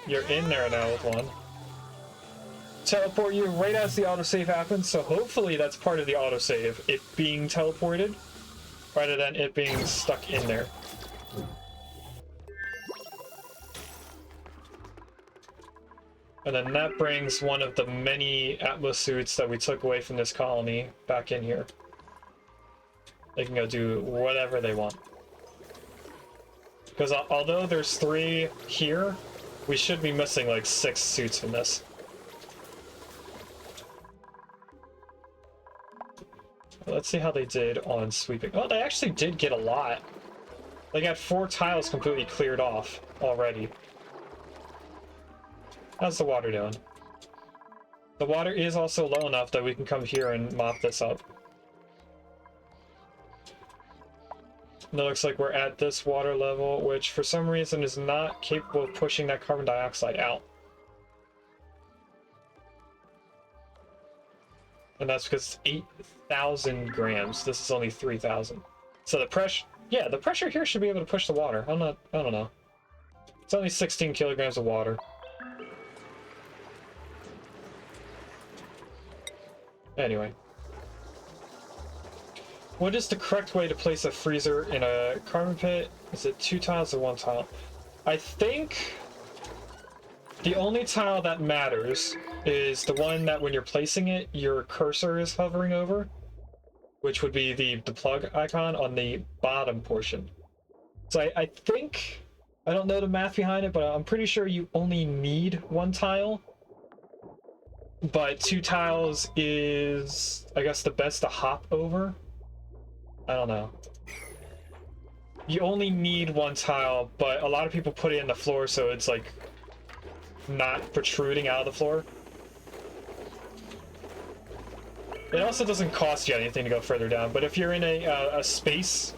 You're in there now with one. Teleport you right as the autosave happens, so hopefully that's part of the autosave, it being teleported, rather than it being stuck in there. And then that brings one of the many Atlas suits that we took away from this colony back in here. They can go do whatever they want. Because although there's 3 here, we should be missing like 6 suits from this. Let's see how they did on sweeping. Oh, they actually did get a lot. They got 4 tiles completely cleared off already. How's the water doing? The water is also low enough that we can come here and mop this up. And it looks like we're at this water level, which for some reason is not capable of pushing that carbon dioxide out. And that's because it's 8,000 grams. This is only 3,000. So the pressure, yeah, the pressure here should be able to push the water. I don't know. It's only 16 kilograms of water. Anyway. What is the correct way to place a freezer in a carbon pit? Is it 2 tiles or 1 tile? I think the only tile that matters is the one that when you're placing it, your cursor is hovering over, which would be the plug icon on the bottom portion. So I think, I don't know the math behind it, but I'm pretty sure you only need 1 tile. But 2 tiles is, I guess, the best to hop over. I don't know. You only need 1 tile, but a lot of people put it in the floor so it's like not protruding out of the floor. It also doesn't cost you anything to go further down, but if you're in a space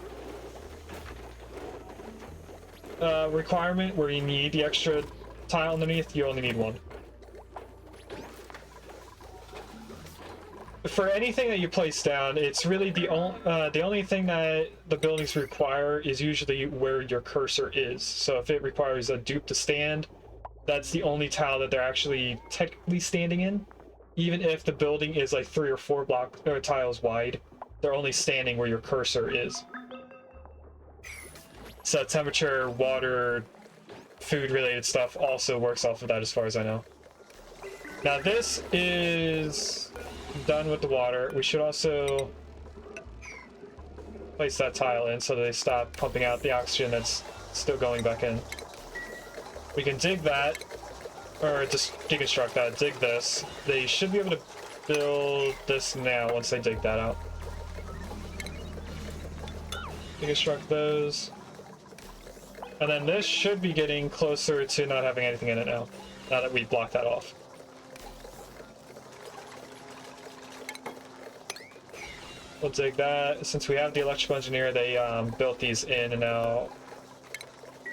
requirement where you need the extra tile underneath, you only need 1. For anything that you place down, it's really the only thing that the buildings require is usually where your cursor is. So if it requires a dupe to stand, that's the only tile that they're actually technically standing in. Even if the building is like 3 or 4 tiles wide, they're only standing where your cursor is. So temperature, water, food-related stuff also works off of that as far as I know. Now this is done with the water. We should also place that tile in so that they stop pumping out the oxygen that's still going back in. We can dig that, or just deconstruct that, dig this. They should be able to build this now once they dig that out. Deconstruct those. And then this should be getting closer to not having anything in it now that we blocked that off. We'll dig that. Since we have the electrical engineer, they built these in, and now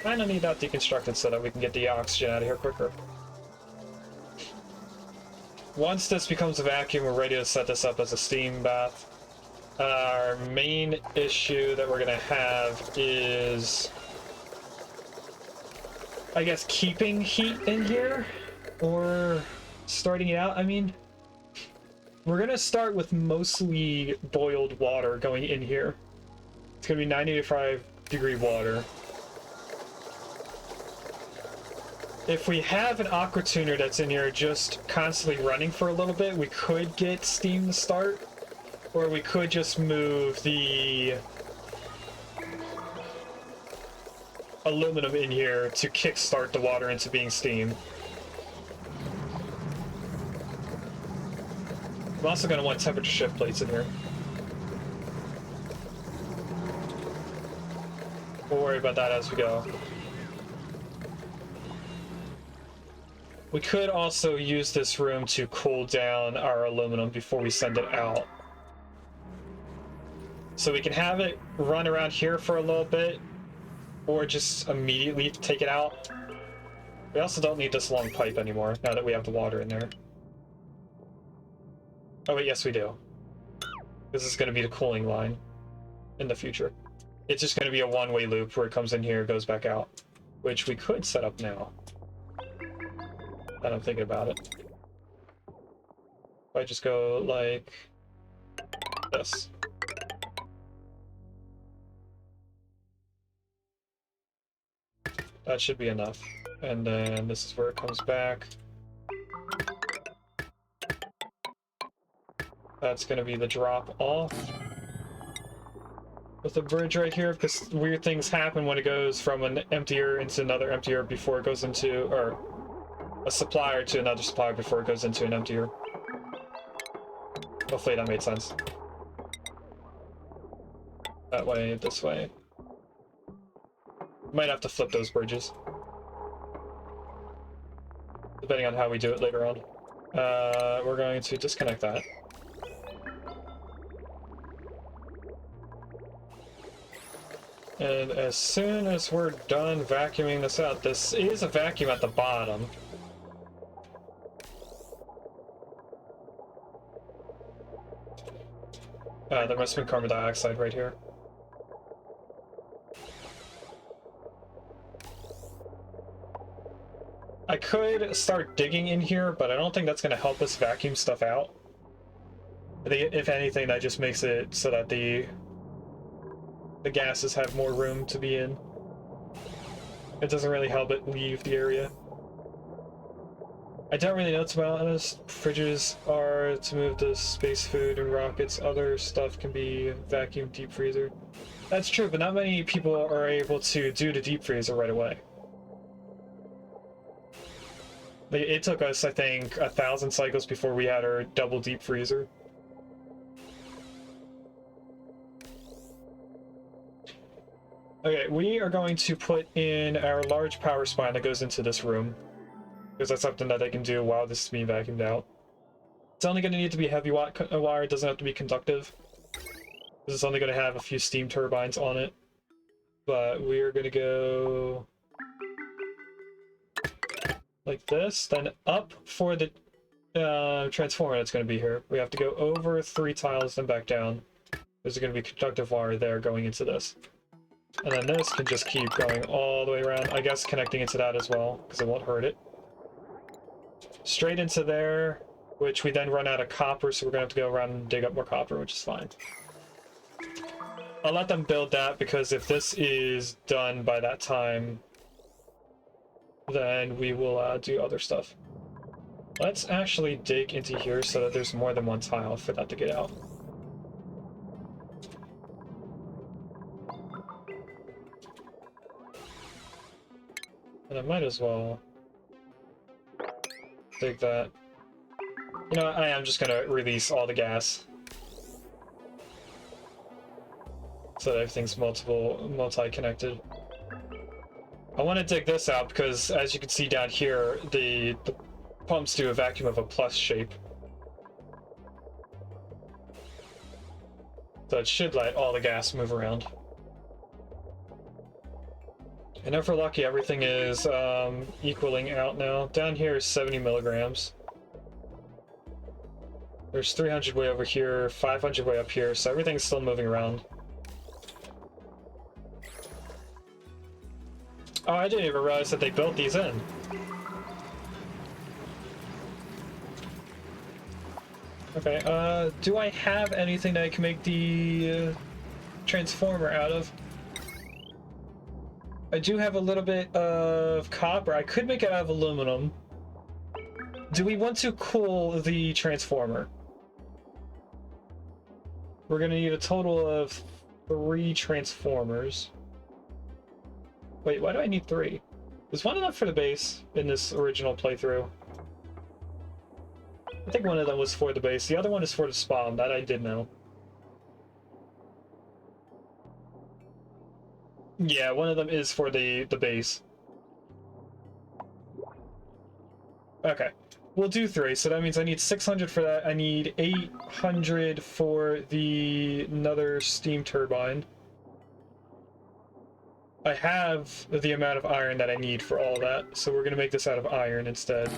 kind of need that deconstructed so that we can get the oxygen out of here quicker. Once this becomes a vacuum, we're ready to set this up as a steam bath. Our main issue that we're going to have is, I guess, keeping heat in here, or starting it out, I mean. We're going to start with mostly boiled water going in here. It's going to be 95-degree water. If we have an aqua tuner that's in here just constantly running for a little bit, we could get steam to start. Or we could just move the aluminum in here to kickstart the water into being steam. I'm also going to want temperature shift plates in here. We'll worry about that as we go. We could also use this room to cool down our aluminum before we send it out. So we can have it run around here for a little bit, or just immediately take it out. We also don't need this long pipe anymore, now that we have the water in there. Oh wait, yes we do. This is going to be the cooling line in the future. It's just going to be a one-way loop where it comes in here, goes back out, which we could set up now. And I'm thinking about it. If I just go like this. That should be enough. And then this is where it comes back. That's going to be the drop off with the bridge right here, because weird things happen when it goes from an emptier into another emptier before it goes into, or a supplier to another supplier before it goes into an emptier. Hopefully that made sense. That way, this way. Might have to flip those bridges, depending on how we do it later on. We're going to disconnect that. And as soon as we're done vacuuming this out, this is a vacuum at the bottom. There must have been carbon dioxide right here. I could start digging in here, but I don't think that's going to help us vacuum stuff out. If anything, that just makes it so that the gases have more room to be in. It doesn't really help it leave the area. I don't really know about this. Fridges are to move the space food and rockets. Other stuff can be vacuum deep freezer. That's true, but not many people are able to do the deep freezer right away. It took us, I think, 1,000 cycles before we had our double deep freezer. Okay, we are going to put in our large power spine that goes into this room, because that's something that they can do while this is being vacuumed out. It's only going to need to be heavy wire, it doesn't have to be conductive. This is only going to have a few steam turbines on it. But we are going to go like this, then up for the transformer that's going to be here. We have to go over 3 tiles, then back down. There's going to be conductive wire there going into this. And then this can just keep going all the way around, I guess connecting into that as well, because it won't hurt it. Straight into there, which we then run out of copper, so we're going to have to go around and dig up more copper, which is fine. I'll let them build that, because if this is done by that time, then we will do other stuff. Let's actually dig into here so that there's more than one tile for that to get out. And I might as well dig that. You know, I am just gonna release all the gas so that everything's multi-connected. I want to dig this out because, as you can see down here, the pumps do a vacuum of a plus shape. So it should let all the gas move around. And if we're lucky, everything is equaling out now. Down here is 70 milligrams. There's 300 way over here, 500 way up here, so everything's still moving around. Oh, I didn't even realize that they built these in. Okay, do I have anything that I can make the transformer out of? I do have a little bit of copper. I could make it out of aluminum. Do we want to cool the transformer? We're gonna need a total of 3 transformers. Wait, why do I need 3? Was one enough for the base in this original playthrough? I think one of them was for the base. The other one is for the SPOM. That I did know. Yeah, one of them is for the base. Okay. We'll do 3, so that means I need 600 for that. I need 800 for another steam turbine. I have the amount of iron that I need for all that, so we're going to make this out of iron instead.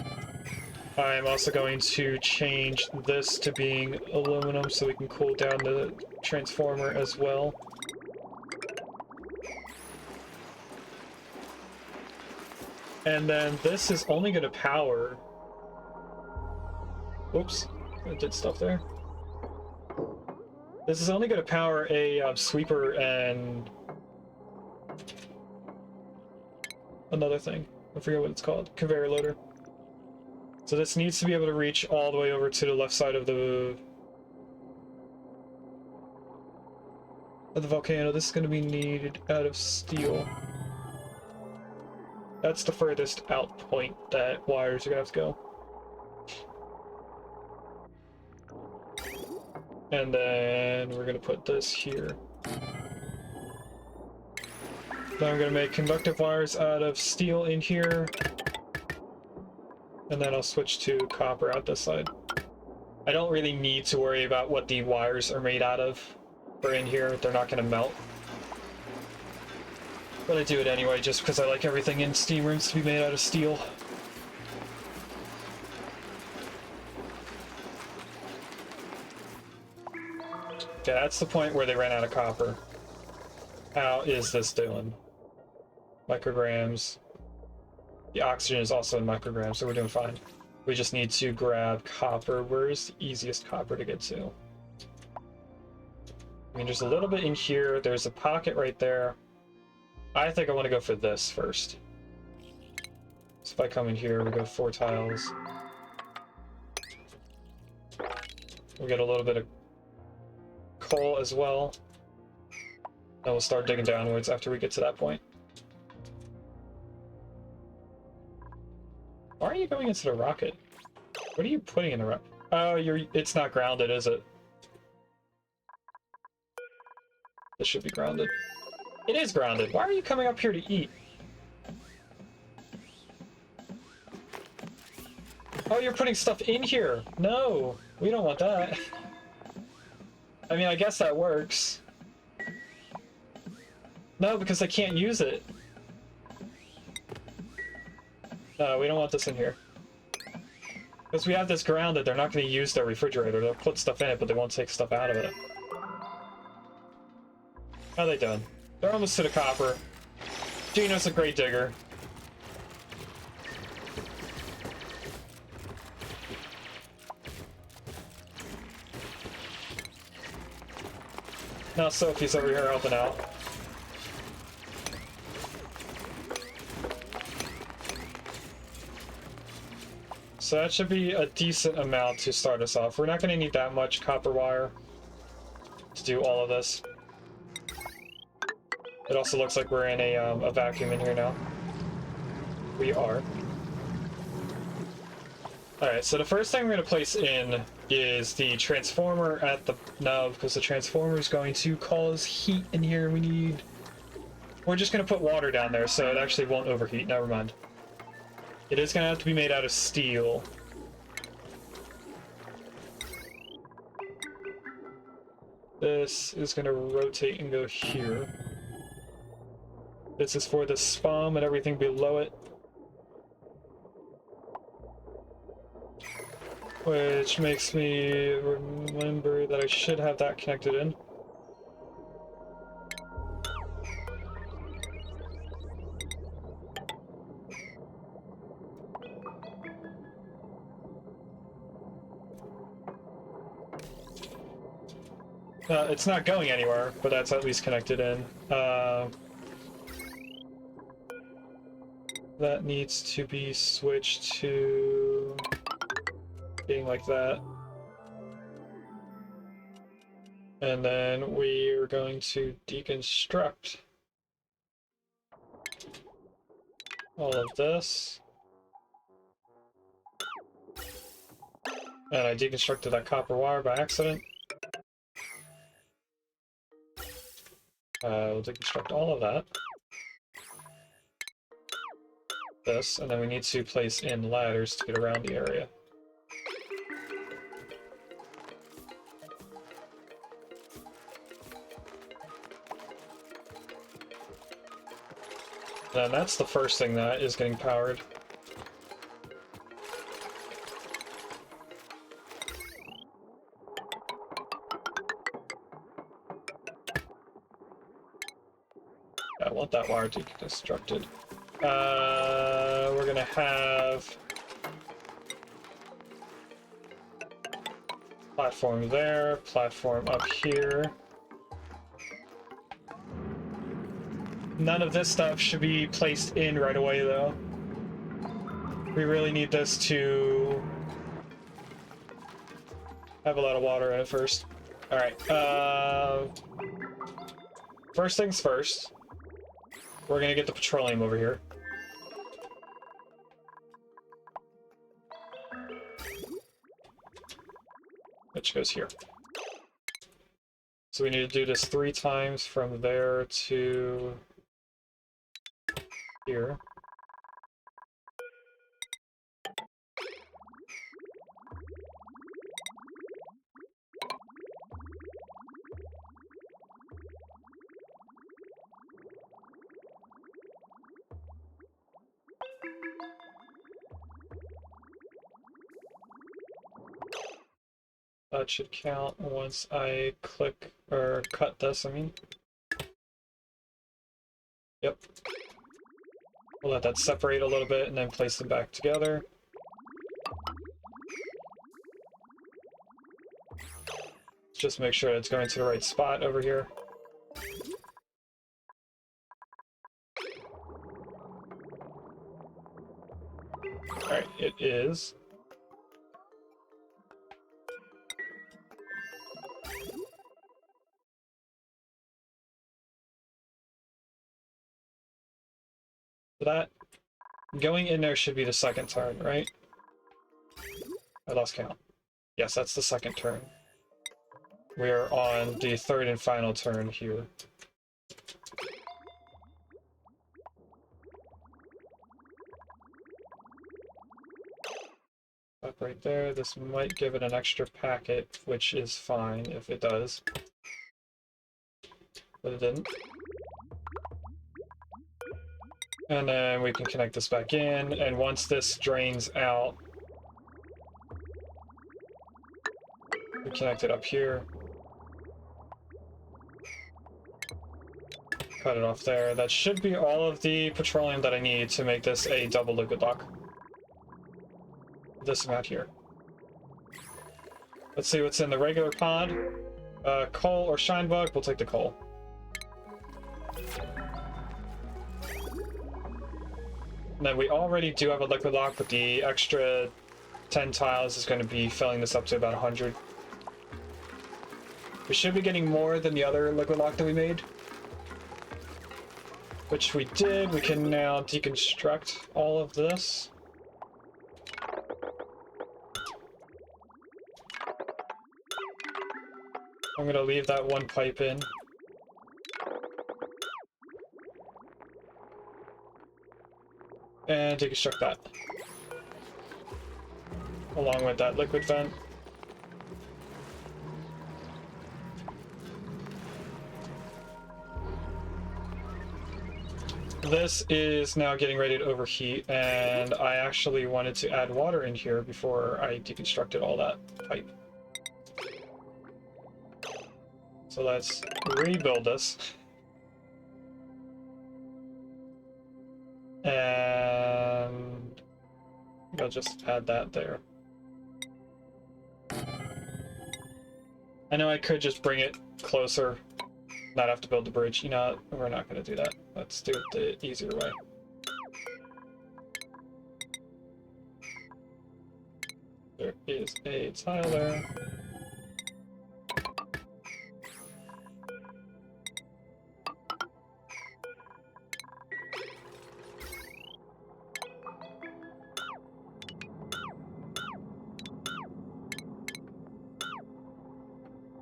I am also going to change this to being aluminum so we can cool down the transformer as well. And then this is only going to power... Oops, I did stuff there. This is only going to power a sweeper and another thing. I forget what it's called. Conveyor loader. So this needs to be able to reach all the way over to the left side of the volcano. This is going to be needed out of steel. That's the furthest out point that wires are going to have to go. And then we're going to put this here. Then I'm going to make conductive wires out of steel in here. And then I'll switch to copper out this side. I don't really need to worry about what the wires are made out of. For in here, they're not going to melt. But I do it anyway, just because I like everything in steam rooms to be made out of steel. Okay, that's the point where they ran out of copper. How is this doing? Micrograms. The oxygen is also in micrograms, so we're doing fine. We just need to grab copper. Where's the easiest copper to get to? I mean, there's a little bit in here. There's a pocket right there. I think I want to go for this first. So if I come in here, we go 4 tiles. We get a little bit of coal as well. And we'll start digging downwards after we get to that point. Why are you going into the rocket? What are you putting in the rocket? Oh, it's not grounded, is it? This should be grounded. It is grounded. Why are you coming up here to eat? Oh, you're putting stuff in here. No, we don't want that. I mean, I guess that works. No, because I can't use it. No, we don't want this in here. Because we have this grounded, they're not going to use their refrigerator. They'll put stuff in it, but they won't take stuff out of it. How are they doing? They're almost to the copper. Gino's a great digger. Now Sophie's over here helping out. So that should be a decent amount to start us off. We're not going to need that much copper wire to do all of this. It also looks like we're in a vacuum in here now. We are. Alright, so the first thing we're going to place in is the transformer at the... No, because the transformer is going to cause heat in here. We're just going to put water down there, so it actually won't overheat. Never mind. It is going to have to be made out of steel. This is going to rotate and go here. This is for the SPOM and everything below it. Which makes me remember that I should have that connected in. It's not going anywhere, but that's at least connected in. That needs to be switched to being like that. And then we are going to deconstruct all of this. And I deconstructed that copper wire by accident. We'll deconstruct all of that. This, and then we need to place in ladders to get around the area. And that's the first thing that is getting powered. I want that wire deconstructed. We're gonna have platform there, platform up here. None of this stuff should be placed in right away, though. We really need this to have a lot of water in it first. Alright, first things first. We're gonna get the petroleum over here. Which goes here. So we need to do this 3 times from there to here. That should count once I click, or cut this, I mean. Yep. We'll let that separate a little bit and then place them back together. Just make sure it's going to the right spot over here. Alright, it is. So that going in there should be the second turn, right? I lost count. Yes, that's the second turn. We are on the third and final turn here. Up right there. This might give it an extra packet, which is fine if it does. But it didn't. And then we can connect this back in, and once this drains out, we connect it up here. Cut it off there. That should be all of the petroleum that I need to make this a double liquid lock. This amount here. Let's see what's in the regular pod. Coal or shine bug, we'll take the coal. And then we already do have a liquid lock, but the extra 10 tiles is going to be filling this up to about 100. We should be getting more than the other liquid lock that we made. Which we did. We can now deconstruct all of this. I'm going to leave that one pipe in. And deconstruct that. Along with that liquid vent. This is now getting ready to overheat, and I actually wanted to add water in here before I deconstructed all that pipe. So let's rebuild this. And I'll just add that there. I know I could just bring it closer, not have to build the bridge. You know, we're not going to do that. Let's do it the easier way. There is a tile there.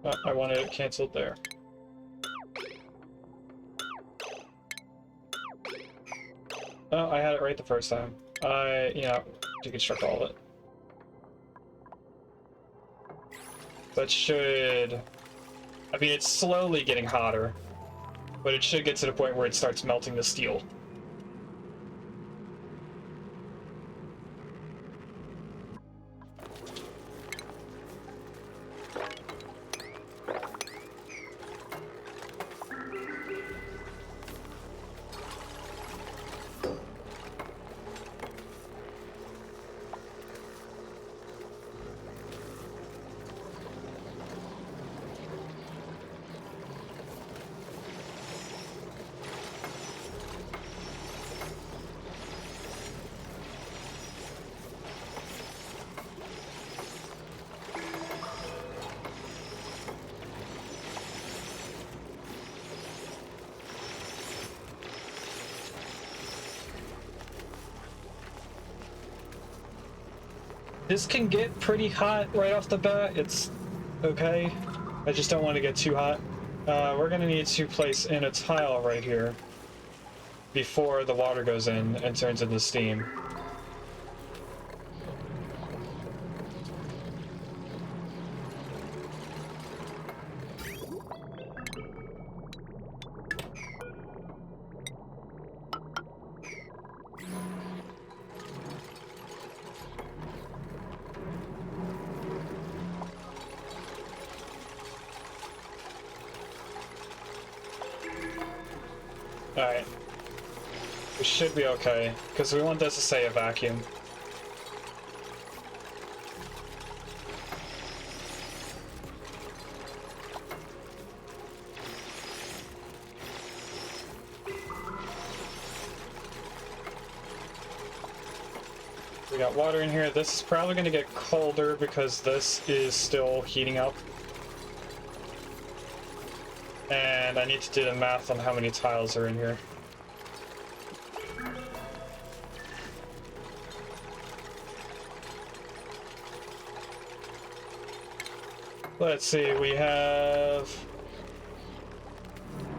Oh, I wanted it canceled there. Oh, I had it right the first time. Deconstruct all of it. That should... I mean, it's slowly getting hotter, but it should get to the point where it starts melting the steel. This can get pretty hot right off the bat. It's okay. I just don't want to get too hot. We're going to need to place in a tile right here before the water goes in and turns into steam. Alright. We should be okay, because we want this to stay a vacuum. We got water in here. This is probably going to get colder because this is still heating up. And I need to do the math on how many tiles are in here. Let's see, we have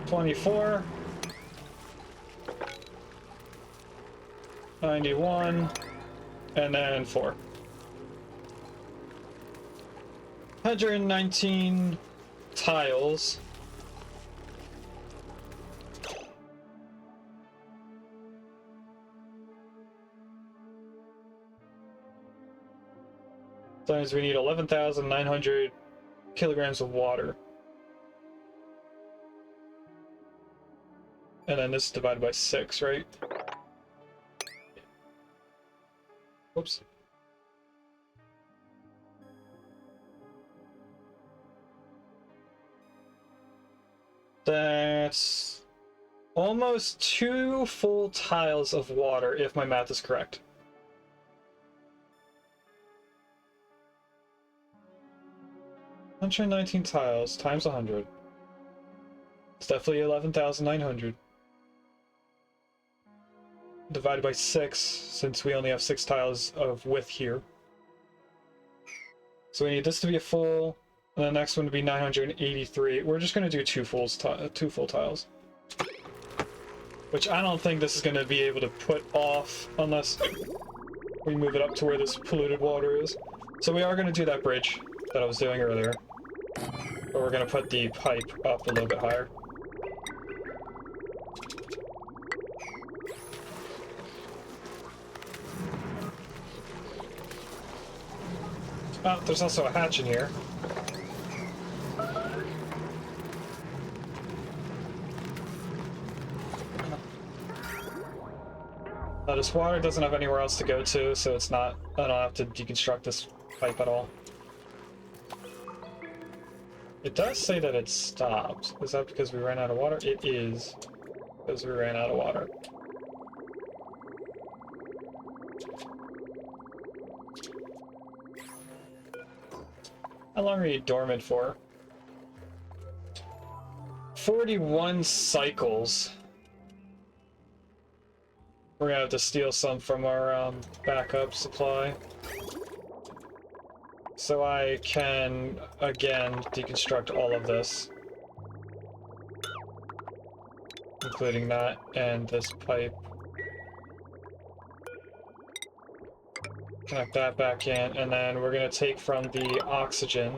24, 91, and then 4. 119 tiles. That means we need 11,900 kilograms of water. And then this is divided by 6, right? Whoops. That's almost 2 full tiles of water, if my math is correct. $119 tiles times 100. It's definitely 11,900. Divided by 6, since we only have 6 tiles of width here. So we need this to be a full, and the next one to be 983. We're just going to do 2 full tiles. Which I don't think this is going to be able to put off unless we move it up to where this polluted water is. So we are going to do that bridge that I was doing earlier. But we're going to put the pipe up a little bit higher. Oh, there's also a hatch in here. Now this water doesn't have anywhere else to go to, so it's not, I don't have to deconstruct this pipe at all. It does say that it stopped. Is that because we ran out of water? It is, because we ran out of water. How long are you dormant for? 41 cycles. We're gonna have to steal some from our backup supply. So I can, again, deconstruct all of this. Including that and this pipe. Connect that back in, and then we're gonna take from the oxygen.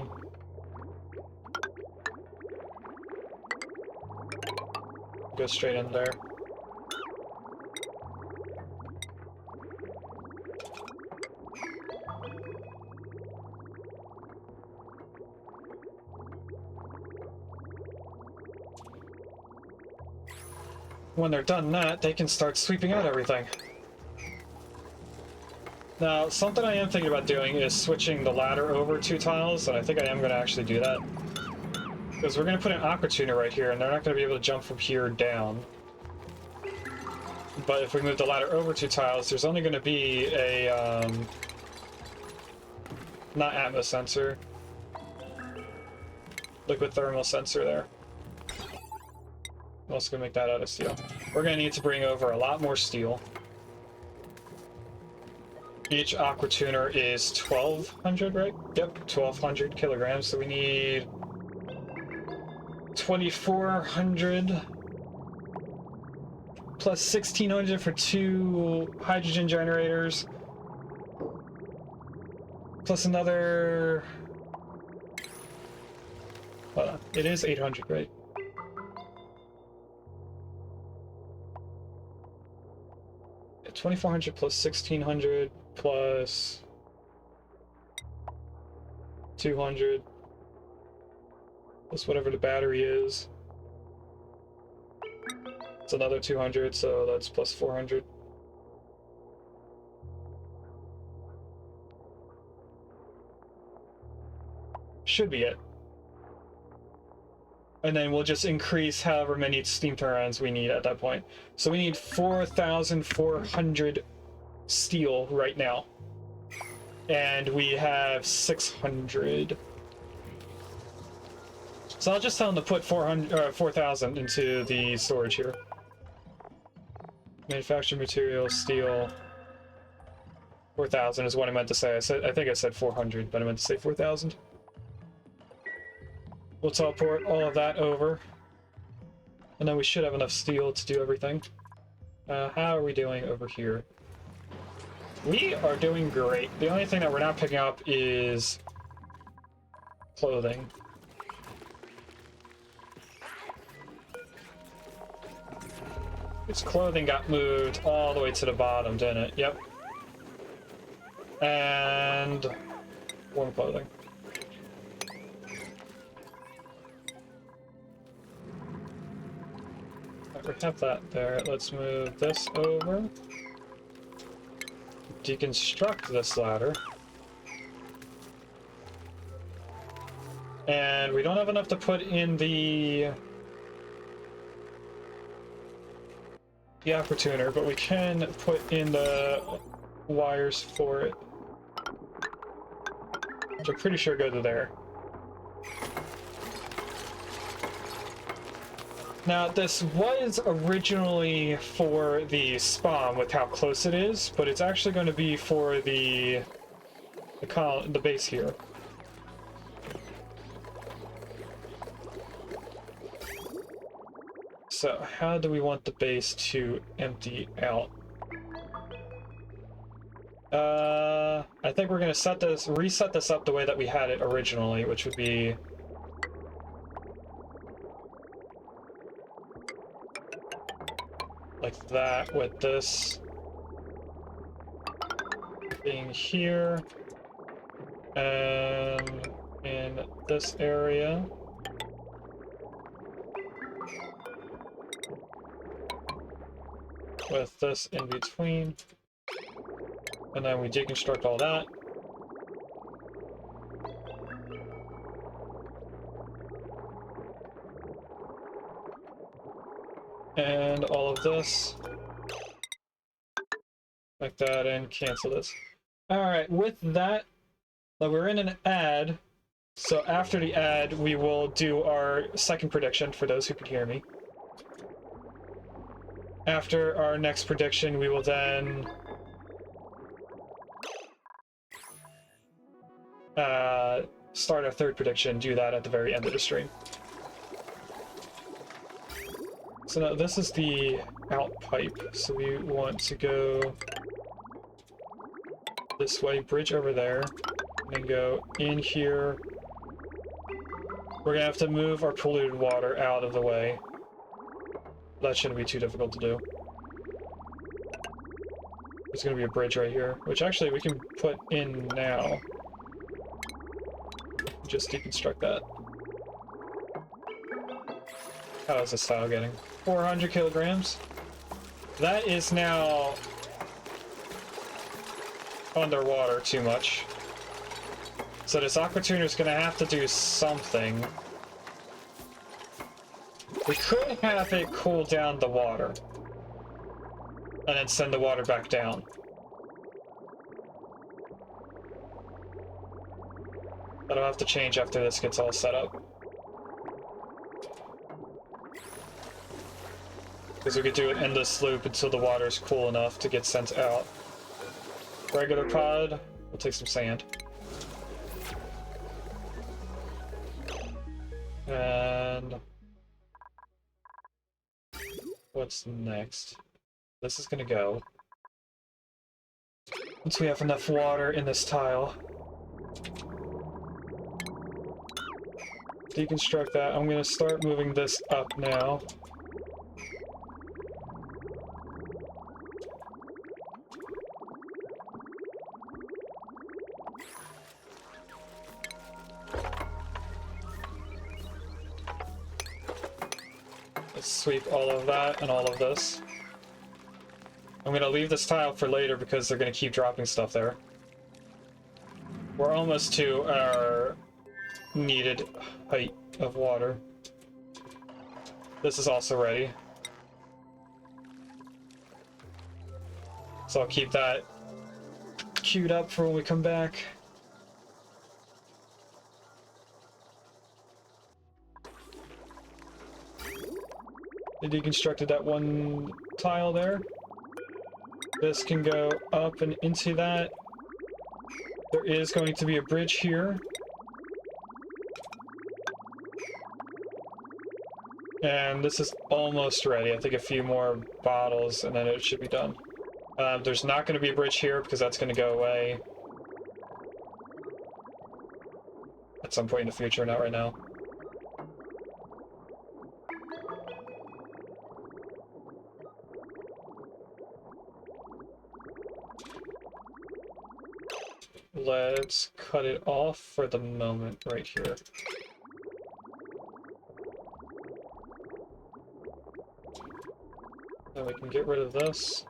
Go straight in there. When they're done that, they can start sweeping out everything. Now, something I am thinking about doing is switching the ladder over 2 tiles, and I think I am going to actually do that. Because we're going to put an aqua tuner right here, and they're not going to be able to jump from here down. But if we move the ladder over 2 tiles, there's only going to be a, not atmos sensor, liquid thermal sensor there. I'm also going to make that out of steel. We're going to need to bring over a lot more steel. Each aqua tuner is 1,200, right? Yep, 1,200 kilograms. So we need 2,400 plus 1,600 for 2 hydrogen generators. Plus another... it is 800, right? Yeah, 2,400 plus 1,600 plus 200 plus whatever the battery is. It's another 200, so that's plus 400. Should be it. And then we'll just increase however many steam turbines we need at that point. So we need 4,400 steel right now. And we have 600. So I'll just tell them to put 4,000 into the storage here. Manufactured materials, steel. 4,000 is what I meant to say. I think I said 400, but I meant to say 4,000. We'll teleport all of that over. And then we should have enough steel to do everything. How are we doing over here? We are doing great. The only thing that we're not picking up is clothing. Its clothing got moved all the way to the bottom, didn't it? Yep. And warm clothing. We have that there. Let's move this over. Deconstruct this ladder. And we don't have enough to put in the opportuner, but we can put in the wires for it. Which I'm pretty sure go to there. Now, this was originally for the SPOM with how close it is, but it's actually going to be for the base here. So, how do we want the base to empty out? I think we're going to reset this up the way that we had it originally, which would be like that, with this being here, and in this area. With this in between. And then we deconstruct all that. And all of this. Like that, and cancel this. Alright, with that, we're in an ad. So after the ad, we will do our second prediction for those who could hear me. After our next prediction, we will then start our third prediction, do that at the very end of the stream. So now this is the out pipe, so we want to go this way, bridge over there, and then go in here. We're gonna have to move our polluted water out of the way. That shouldn't be too difficult to do. There's gonna be a bridge right here, which actually we can put in now. Just deconstruct that. How is this tile getting? 400 kilograms. That is now underwater too much. So this aquatuner is gonna have to do something. We could have it cool down the water and then send the water back down. That'll have to change after this gets all set up. Because we could do an endless loop until the water's cool enough to get sent out. Regular pod, we'll take some sand. And what's next? This is gonna go. Once we have enough water in this tile. Deconstruct that. I'm gonna start moving this up now. Let's sweep all of that and all of this. I'm gonna leave this tile for later because they're gonna keep dropping stuff there. We're almost to our needed height of water. This is also ready. So I'll keep that queued up for when we come back. I deconstructed that one tile there. This can go up and into that. There is going to be a bridge here. And this is almost ready. I think a few more bottles and then it should be done. There's not going to be a bridge here because that's going to go away at some point in the future, not right now. Let's cut it off for the moment right here. Then we can get rid of this.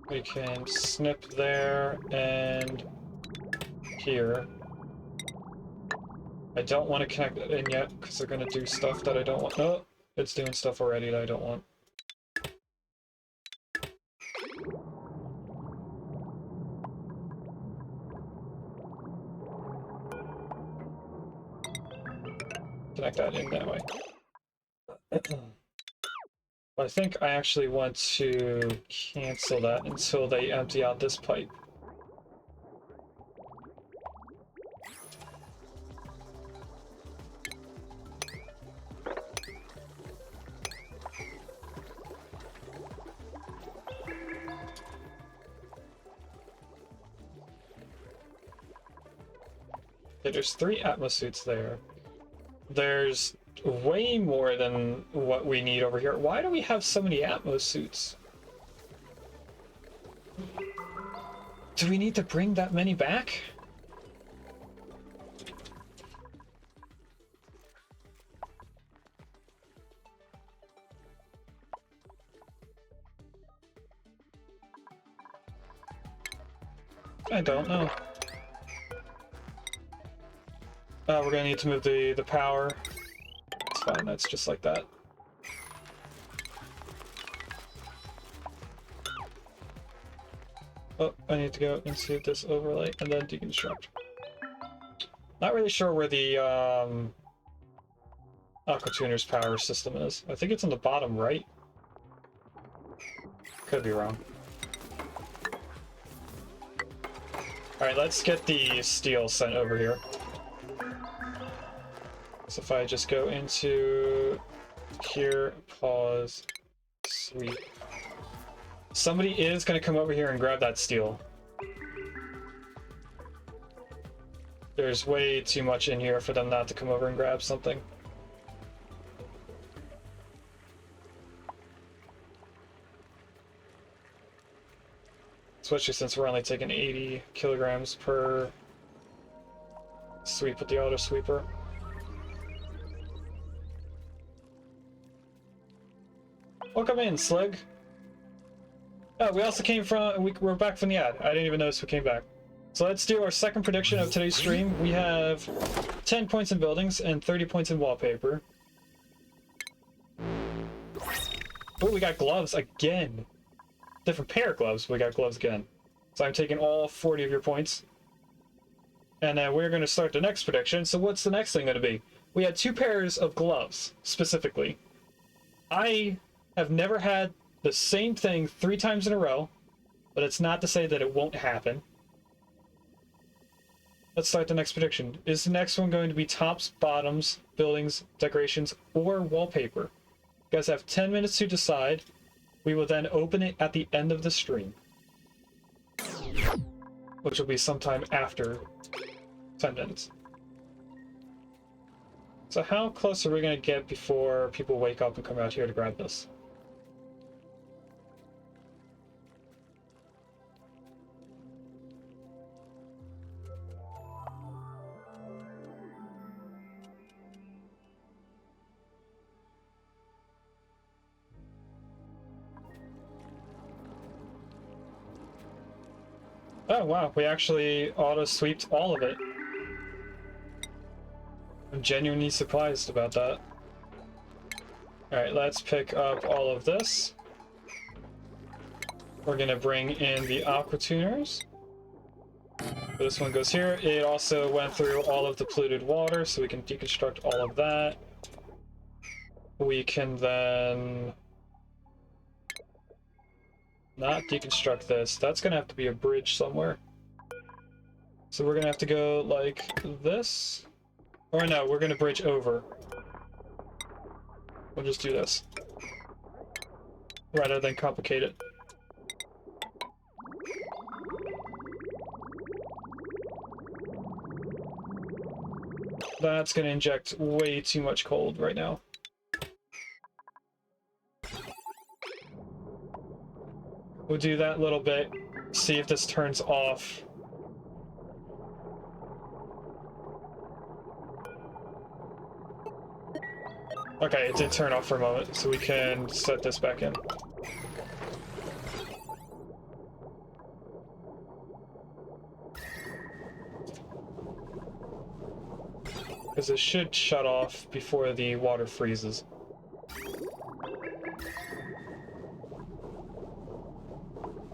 We can snip there and here. I don't want to connect it in yet because they're going to do stuff that I don't want. Oh, it's doing stuff already that I don't want. Connect that in that way. I think I actually want to cancel that until they empty out this pipe. Okay, there's 3 atmosuits there. There's way more than what we need over here. Why do we have so many atmosuits? Do we need to bring that many back? I don't know. We're gonna need to move the power. It's fine, that's just like that. Oh, I need to go into this overlay and then deconstruct. Not really sure where the Aquatuner's power system is. I think it's on the bottom right. Could be wrong. Alright, let's get the steel sent over here. So if I just go into here, pause, sweep. Somebody is going to come over here and grab that steel. There's way too much in here for them not to come over and grab something. Especially since we're only taking 80 kilograms per sweep with the auto sweeper. Welcome in, Slig. Oh, we also came from, we're back from the ad. I didn't even notice we came back. So let's do our second prediction of today's stream. We have 10 points in buildings and 30 points in wallpaper. Oh, we got gloves again. Different pair of gloves, but we got gloves again. So I'm taking all 40 of your points. And then we're going to start the next prediction. So what's the next thing going to be? We had 2 pairs of gloves, specifically. I have never had the same thing 3 times in a row, but it's not to say that it won't happen. Let's start the next prediction. Is the next one going to be tops, bottoms, buildings, decorations, or wallpaper? You guys have 10 minutes to decide. We will then open it at the end of the stream, which will be sometime after 10 minutes. So how close are we going to get before people wake up and come out here to grab this? Oh wow, we actually auto-sweeped all of it. I'm genuinely surprised about that. Alright, let's pick up all of this. We're gonna bring in the aqua tuners. This one goes here. It also went through all of the polluted water, so we can deconstruct all of that. We can then not deconstruct this. That's gonna have to be a bridge somewhere. So we're gonna have to go like this. Or no, we're gonna bridge over. We'll just do this. Rather than complicate it. That's gonna inject way too much cold right now. We'll do that little bit, see if this turns off. Okay, it did turn off for a moment, so we can set this back in. Because it should shut off before the water freezes.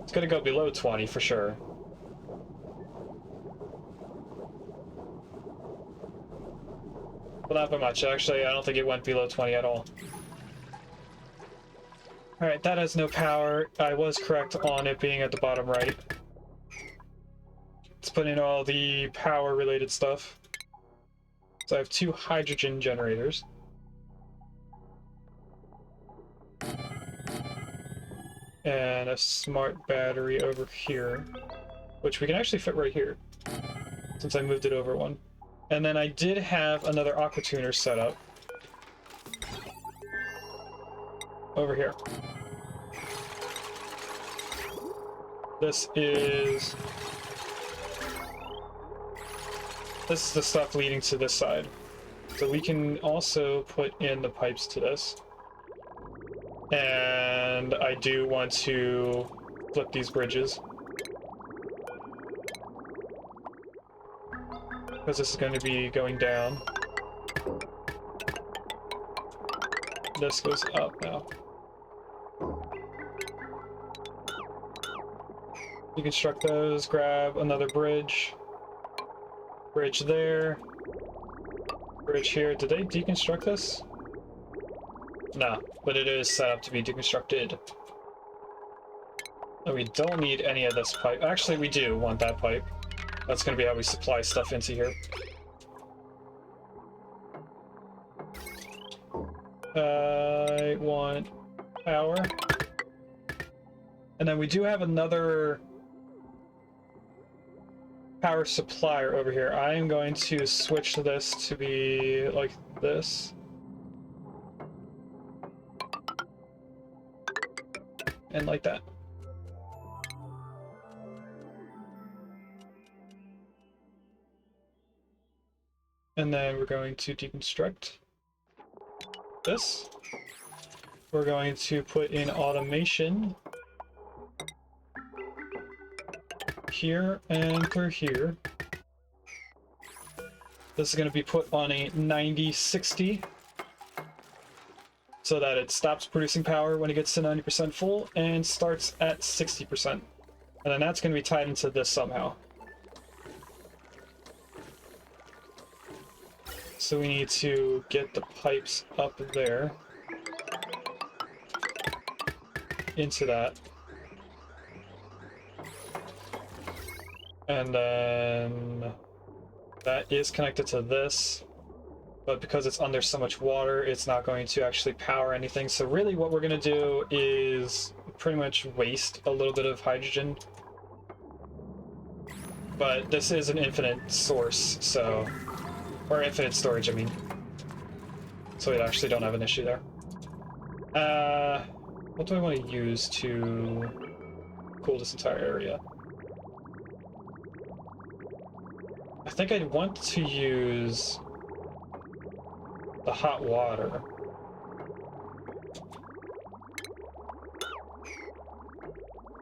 It's gonna go below 20 for sure. But not by much. Actually, I don't think it went below 20 at all. Alright, that has no power. I was correct on it being at the bottom right. Let's put in all the power-related stuff. So I have 2 hydrogen generators. And a smart battery over here, which we can actually fit right here, since I moved it over one. And then I did have another aqua tuner set up over here. This is the stuff leading to this side. So we can also put in the pipes to this. And I do want to flip these bridges. Because this is going to be going down. This goes up now. Deconstruct those, grab another bridge. Bridge there. Bridge here. Did they deconstruct this? No, but it is set up to be deconstructed. And we don't need any of this pipe. Actually, we do want that pipe. That's going to be how we supply stuff into here. I want power. And then we do have another power supplier over here. I am going to switch this to be like this. And like that. And then we're going to deconstruct this. We're going to put in automation here and through here. This is going to be put on a 90-60 so that it stops producing power when it gets to 90% full and starts at 60%. And then that's going to be tied into this somehow. So we need to get the pipes up there into that. And then that is connected to this, but because it's under so much water, it's not going to actually power anything. So really what we're going to do is pretty much waste a little bit of hydrogen. But this is an infinite source, so... or infinite storage, I mean. So we actually don't have an issue there. What do I want to use to cool this entire area? I think I'd want to use the hot water.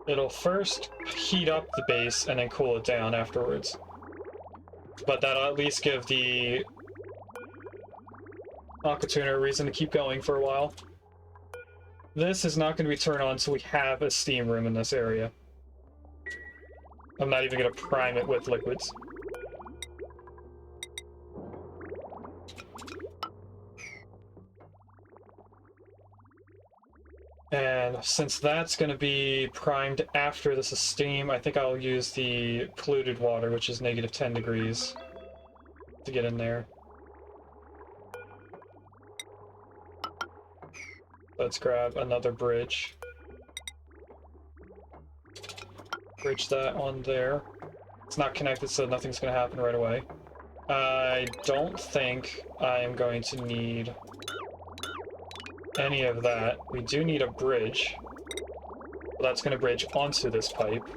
It'll first heat up the base and then cool it down afterwards. But that'll at least give the Aquatuner a reason to keep going for a while. This is not going to be turned on until we have a steam room in this area. I'm not even going to prime it with liquids. And since that's going to be primed after this is steam, I think I'll use the polluted water, which is negative 10 degrees, to get in there. Let's grab another bridge. Bridge that on there. It's not connected, so nothing's going to happen right away. I don't think I am going to need any of that. We do need a bridge. That's going to bridge onto this pipe.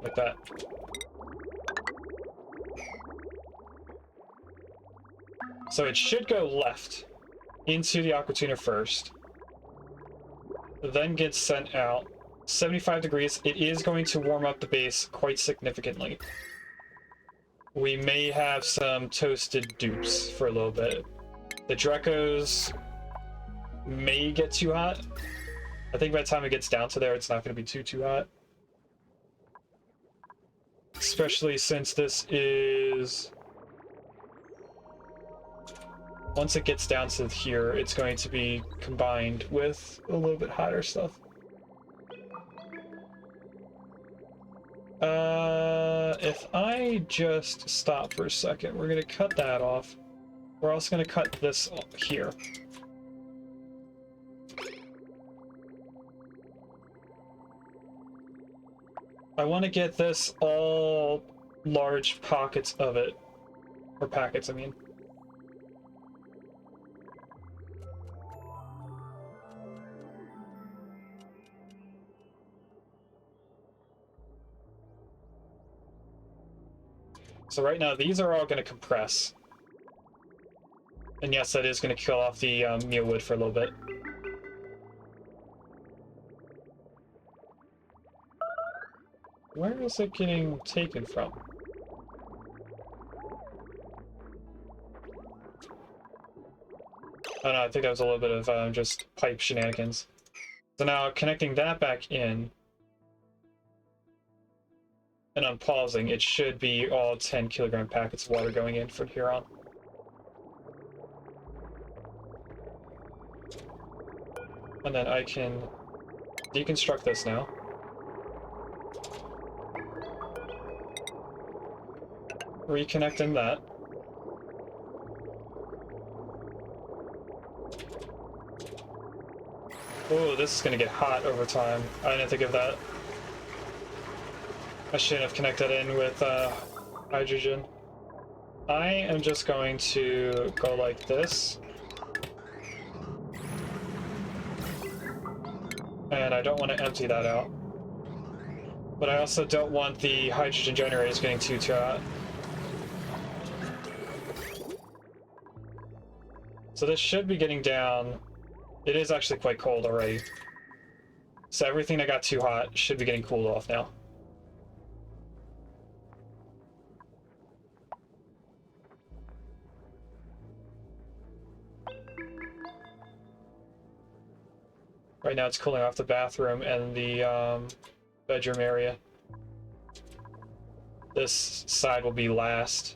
Like that. So it should go left into the Aquatuner first. Then gets sent out. 75 degrees. It is going to warm up the base quite significantly. We may have some toasted dupes for a little bit. The Drecos may get too hot. I think by the time it gets down to there, it's not going to be too hot. Especially since this is... Once it gets down to here, it's going to be combined with a little bit hotter stuff. If I just stop for a second, we're going to cut that off. We're also going to cut this here. I want to get this all large pockets of it. Or packets, I mean. So right now, these are all going to compress. And yes, that is going to kill off the mealwood for a little bit. Where is it getting taken from? Oh no, I think that was a little bit of just pipe shenanigans. So now connecting that back in, and unpausing, it should be all 10 kilogram packets of water going in from here on. And then I can deconstruct this now. Reconnecting that. Oh, this is going to get hot over time. I didn't think of that. I shouldn't have connected in with hydrogen. I am just going to go like this. And I don't want to empty that out. But I also don't want the hydrogen generators getting too hot. So this should be getting down. It is actually quite cold already. So everything that got too hot should be getting cooled off now. Right now it's cooling off the bathroom and the bedroom area. This side will be last.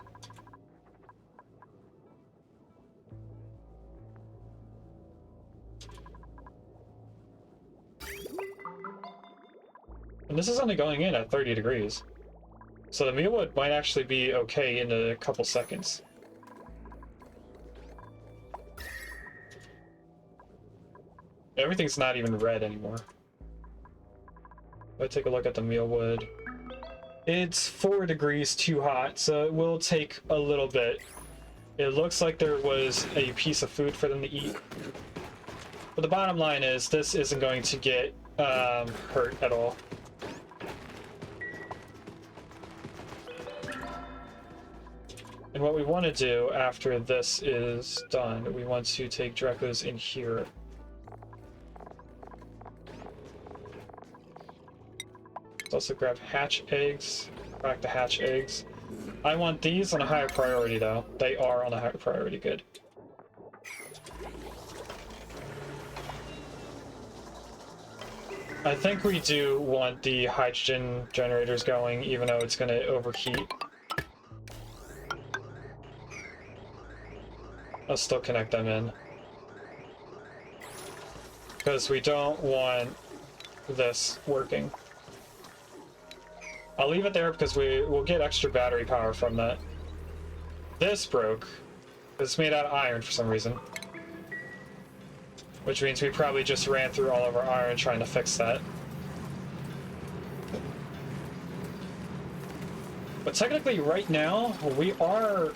And this is only going in at 30 degrees. So the mealwood might actually be okay in a couple seconds. Everything's not even red anymore. If I take a look at the mealwood, it's 4 degrees too hot, so it will take a little bit. It looks like there was a piece of food for them to eat. But the bottom line is, this isn't going to get hurt at all. And what we want to do after this is done, we want to take Drecos in here. Let's also grab hatch eggs. Back to hatch eggs. I want these on a higher priority, though. They are on a higher priority. Good. I think we do want the hydrogen generators going, even though it's going to overheat. I'll still connect them in. Because we don't want this working. I'll leave it there because we'll get extra battery power from that. This broke. It's made out of iron for some reason. Which means we probably just ran through all of our iron trying to fix that. But technically right now, we are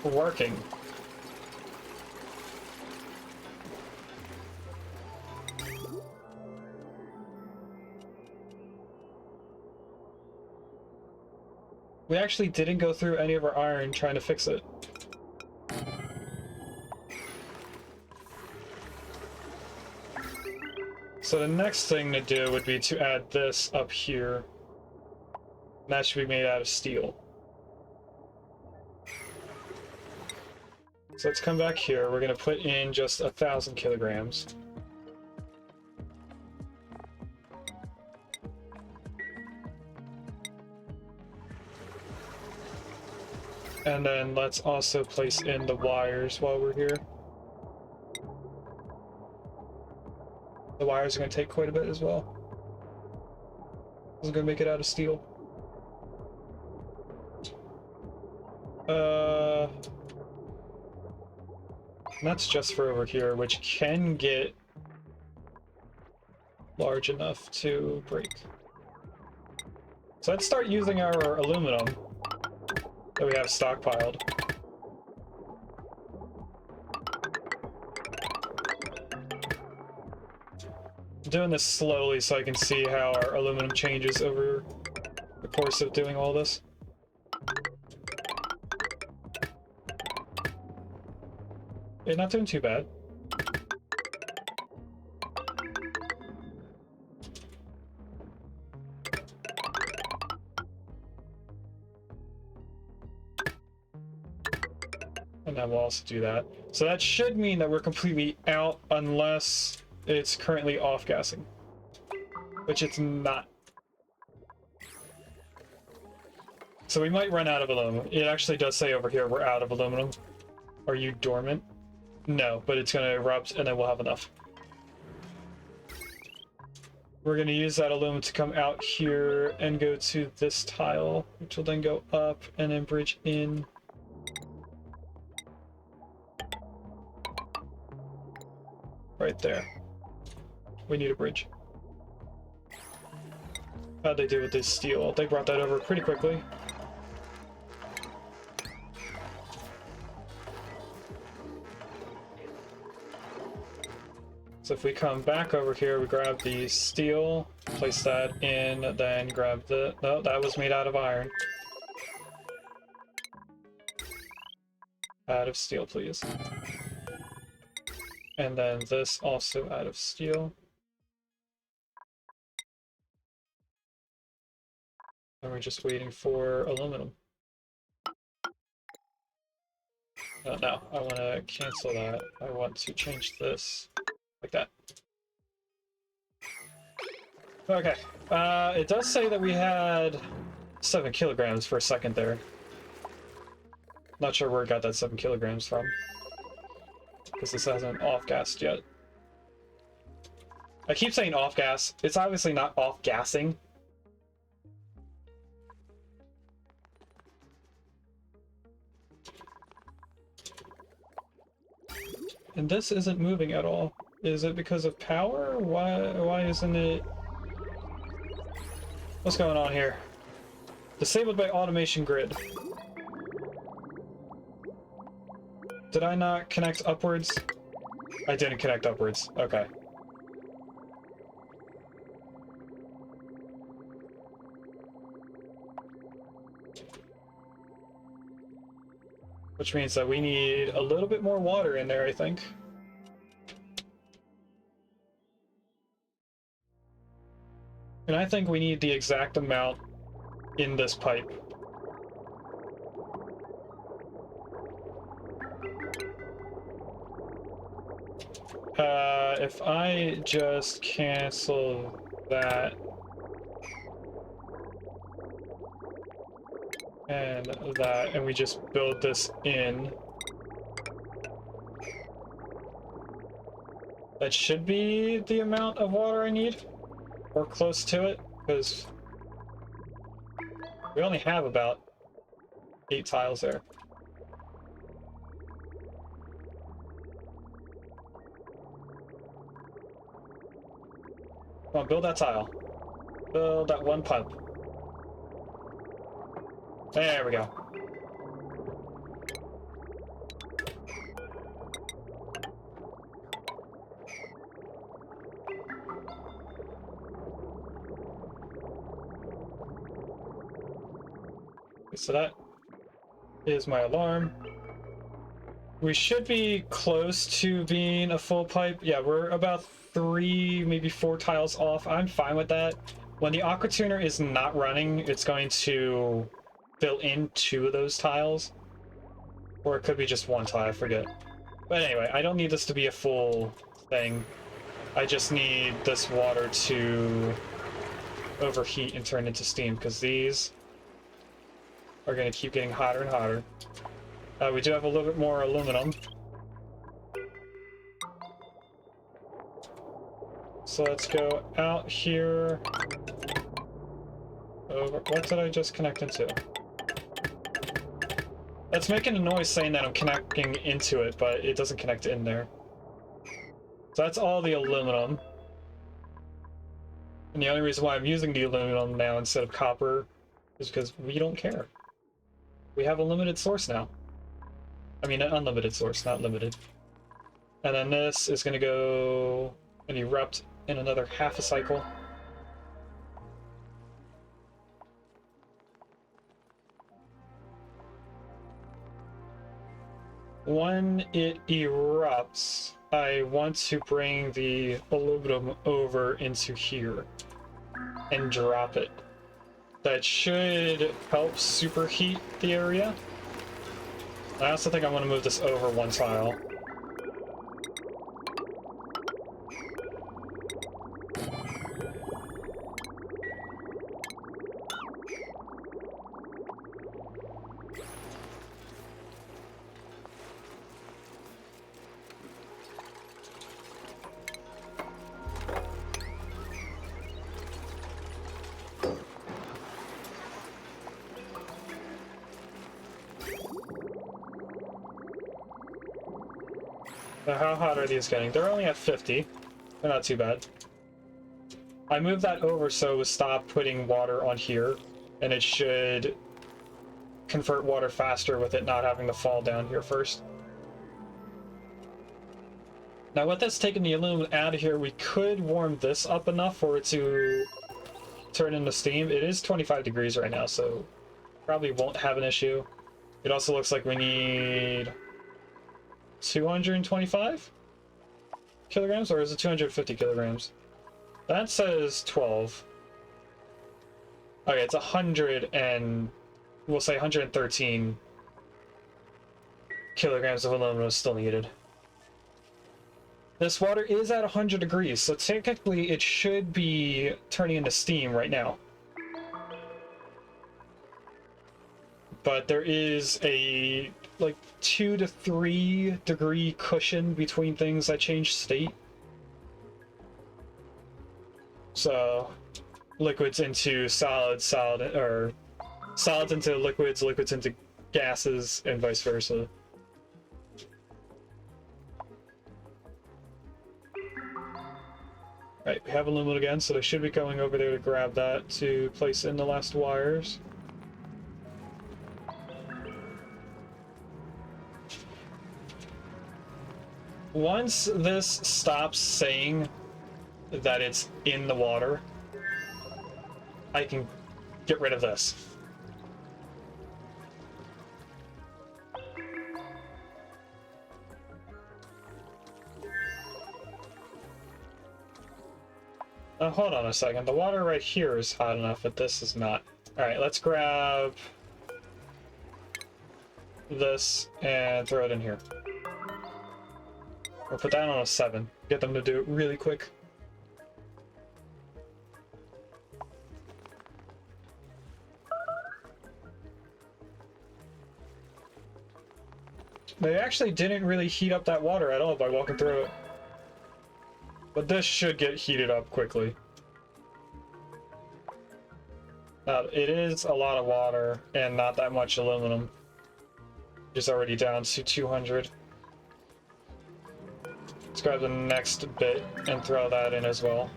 working. We actually didn't go through any of our iron trying to fix it. So the next thing to do would be to add this up here. And that should be made out of steel. So let's come back here. We're going to put in just 1,000 kilograms. And then let's also place in the wires while we're here. The wires are going to take quite a bit as well. This is going to make it out of steel. That's just for over here, which can get large enough to break. So let's start using our aluminum that we have stockpiled. I'm doing this slowly so I can see how our aluminum changes over the course of doing all this. Yeah, not doing too bad. And then we'll also do that. So that should mean that we're completely out unless it's currently off-gassing. Which it's not. So we might run out of aluminum. It actually does say over here we're out of aluminum. Are you dormant? No, but it's going to erupt and then we'll have enough. We're going to use that aluminum to come out here and go to this tile, which will then go up and then bridge in. Right there. We need a bridge. How'd they do with this steel? They brought that over pretty quickly. So if we come back over here, we grab the steel, place that in, then grab the... No, that was made out of iron. Out of steel, please. And then this also out of steel. And we're just waiting for aluminum. No, I want to cancel that. I want to change this. Like that. Okay. It does say that we had 7 kilograms for a second there. Not sure where it got that 7 kilograms from. Because this hasn't off-gassed yet. I keep saying off-gas. It's obviously not off-gassing. And this isn't moving at all. Is it because of power? Why isn't it... What's going on here? Disabled by automation grid. Did I not connect upwards? I didn't connect upwards. Okay. Which means that we need a little bit more water in there, I think. And I think we need the exact amount in this pipe. If I just cancel that and that, and we just build this in, that should be the amount of water I need, or close to it, because we only have about 8 tiles there. Come on, build that tile. Build that one pipe. There we go. So that is my alarm. We should be close to being a full pipe. Yeah, we're about 3, maybe 4 tiles off. I'm fine with that. When the aqua tuner is not running, it's going to fill in 2 of those tiles. Or it could be just 1 tile, I forget. But anyway, I don't need this to be a full thing. I just need this water to overheat and turn into steam, because these are going to keep getting hotter and hotter. We do have a little bit more aluminum. So let's go out here. Over. What did I just connect into? That's making a noise saying that I'm connecting into it, but it doesn't connect in there. So that's all the aluminum. And the only reason why I'm using the aluminum now instead of copper is because we don't care. We have a limited source now. I mean, an unlimited source, not limited. And then this is going to go and erupt in another half a cycle. When it erupts, I want to bring the aluminum over into here and drop it. That should help superheat the area. I also think I want to move this over 1 tile. Now, how hot are these getting? They're only at 50. They're not too bad. I moved that over so it would stop putting water on here, and it should convert water faster with it not having to fall down here first. Now, with this taking the aluminum out of here, we could warm this up enough for it to turn into steam. It is 25 degrees right now, so probably won't have an issue. It also looks like we need 225 kilograms, or is it 250 kilograms? That says 12. Okay, it's 100 and we'll say 113 kilograms of aluminum is still needed. This water is at 100 degrees, so technically it should be turning into steam right now. But there is a like 2 to 3 degree cushion between things that change state. So liquids into solids, or solids into liquids, liquids into gases, and vice versa. Right, we have aluminum again, so they should be going over there to grab that to place in the last wires. Once this stops saying that it's in the water, I can get rid of this. Hold on a second. The water right here is hot enough, but this is not. Alright, let's grab this and throw it in here. Or put that on a 7. Get them to do it really quick. They actually didn't really heat up that water at all by walking through it. But this should get heated up quickly. Now, it is a lot of water and not that much aluminum. It's already down to 200. Let's grab the next bit and throw that in as well.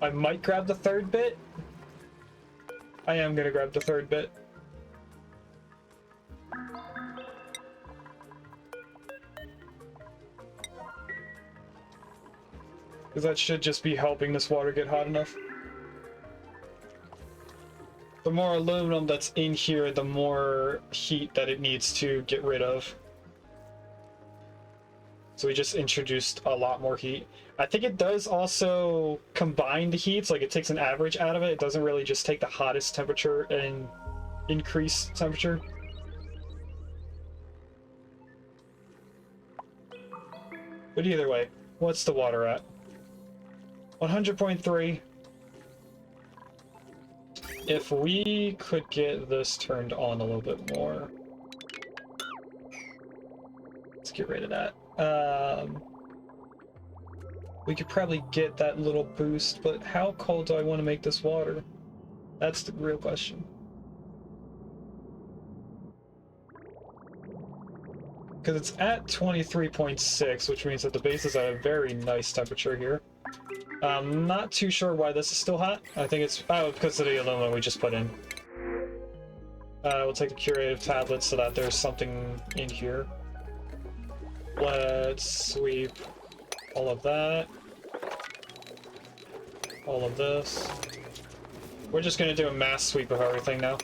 I might grab the third bit. I am gonna grab the third bit. Because that should just be helping this water get hot enough. The more aluminum that's in here, the more heat that it needs to get rid of. So we just introduced a lot more heat. I think it does also combine the heats, like it takes an average out of it. It doesn't really just take the hottest temperature and increase temperature. But either way, what's the water at? 100.3. If we could get this turned on a little bit more. Let's get rid of that. We could probably get that little boost, but how cold do I want to make this water? That's the real question. Because it's at 23.6, which means that the base is at a very nice temperature here. I'm not too sure why this is still hot. I think it's because of the aluminum we just put in. We'll take the curative tablet so that there's something in here. Let's sweep all of that. All of this. We're just gonna do a mass sweep of everything now.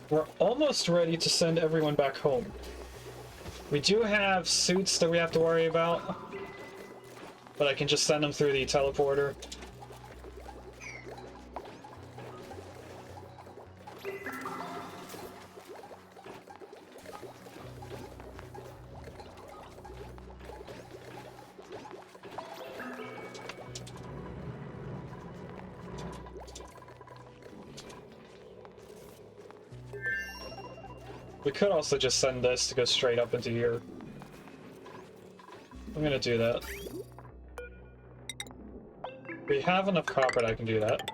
We're almost ready to send everyone back home. We do have suits that we have to worry about, but I can just send them through the teleporter. We could also just send this to go straight up into here. I'm gonna do that. We have enough copper that I can do that.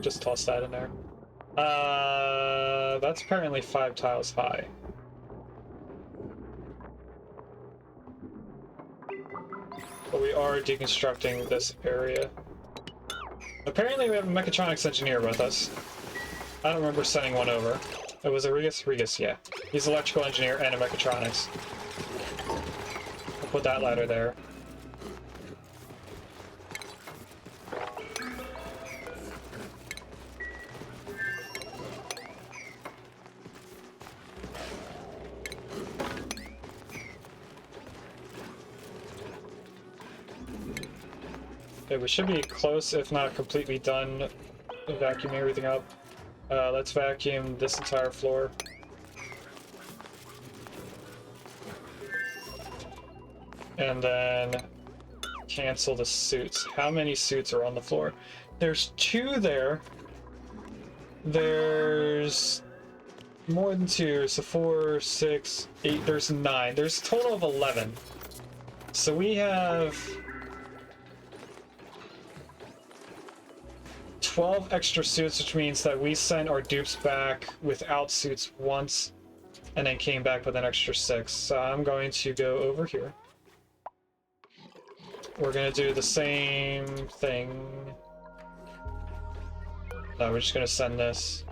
Just toss that in there. That's apparently 5 tiles high. But we are deconstructing this area. Apparently we have a mechatronics engineer with us. I don't remember sending one over. It was a Regus? Regus, yeah. He's an electrical engineer and a mechatronics. I'll put that ladder there. Okay, we should be close, if not completely done vacuuming everything up. Let's vacuum this entire floor. And then cancel the suits. How many suits are on the floor? There's 2 there. There's more than 2, so 4, 6, 8, there's 9. There's a total of 11. So we have 12 extra suits, which means that we sent our dupes back without suits once, and then came back with an extra 6. So I'm going to go over here. We're going to do the same thing. No, we're just gonna send this.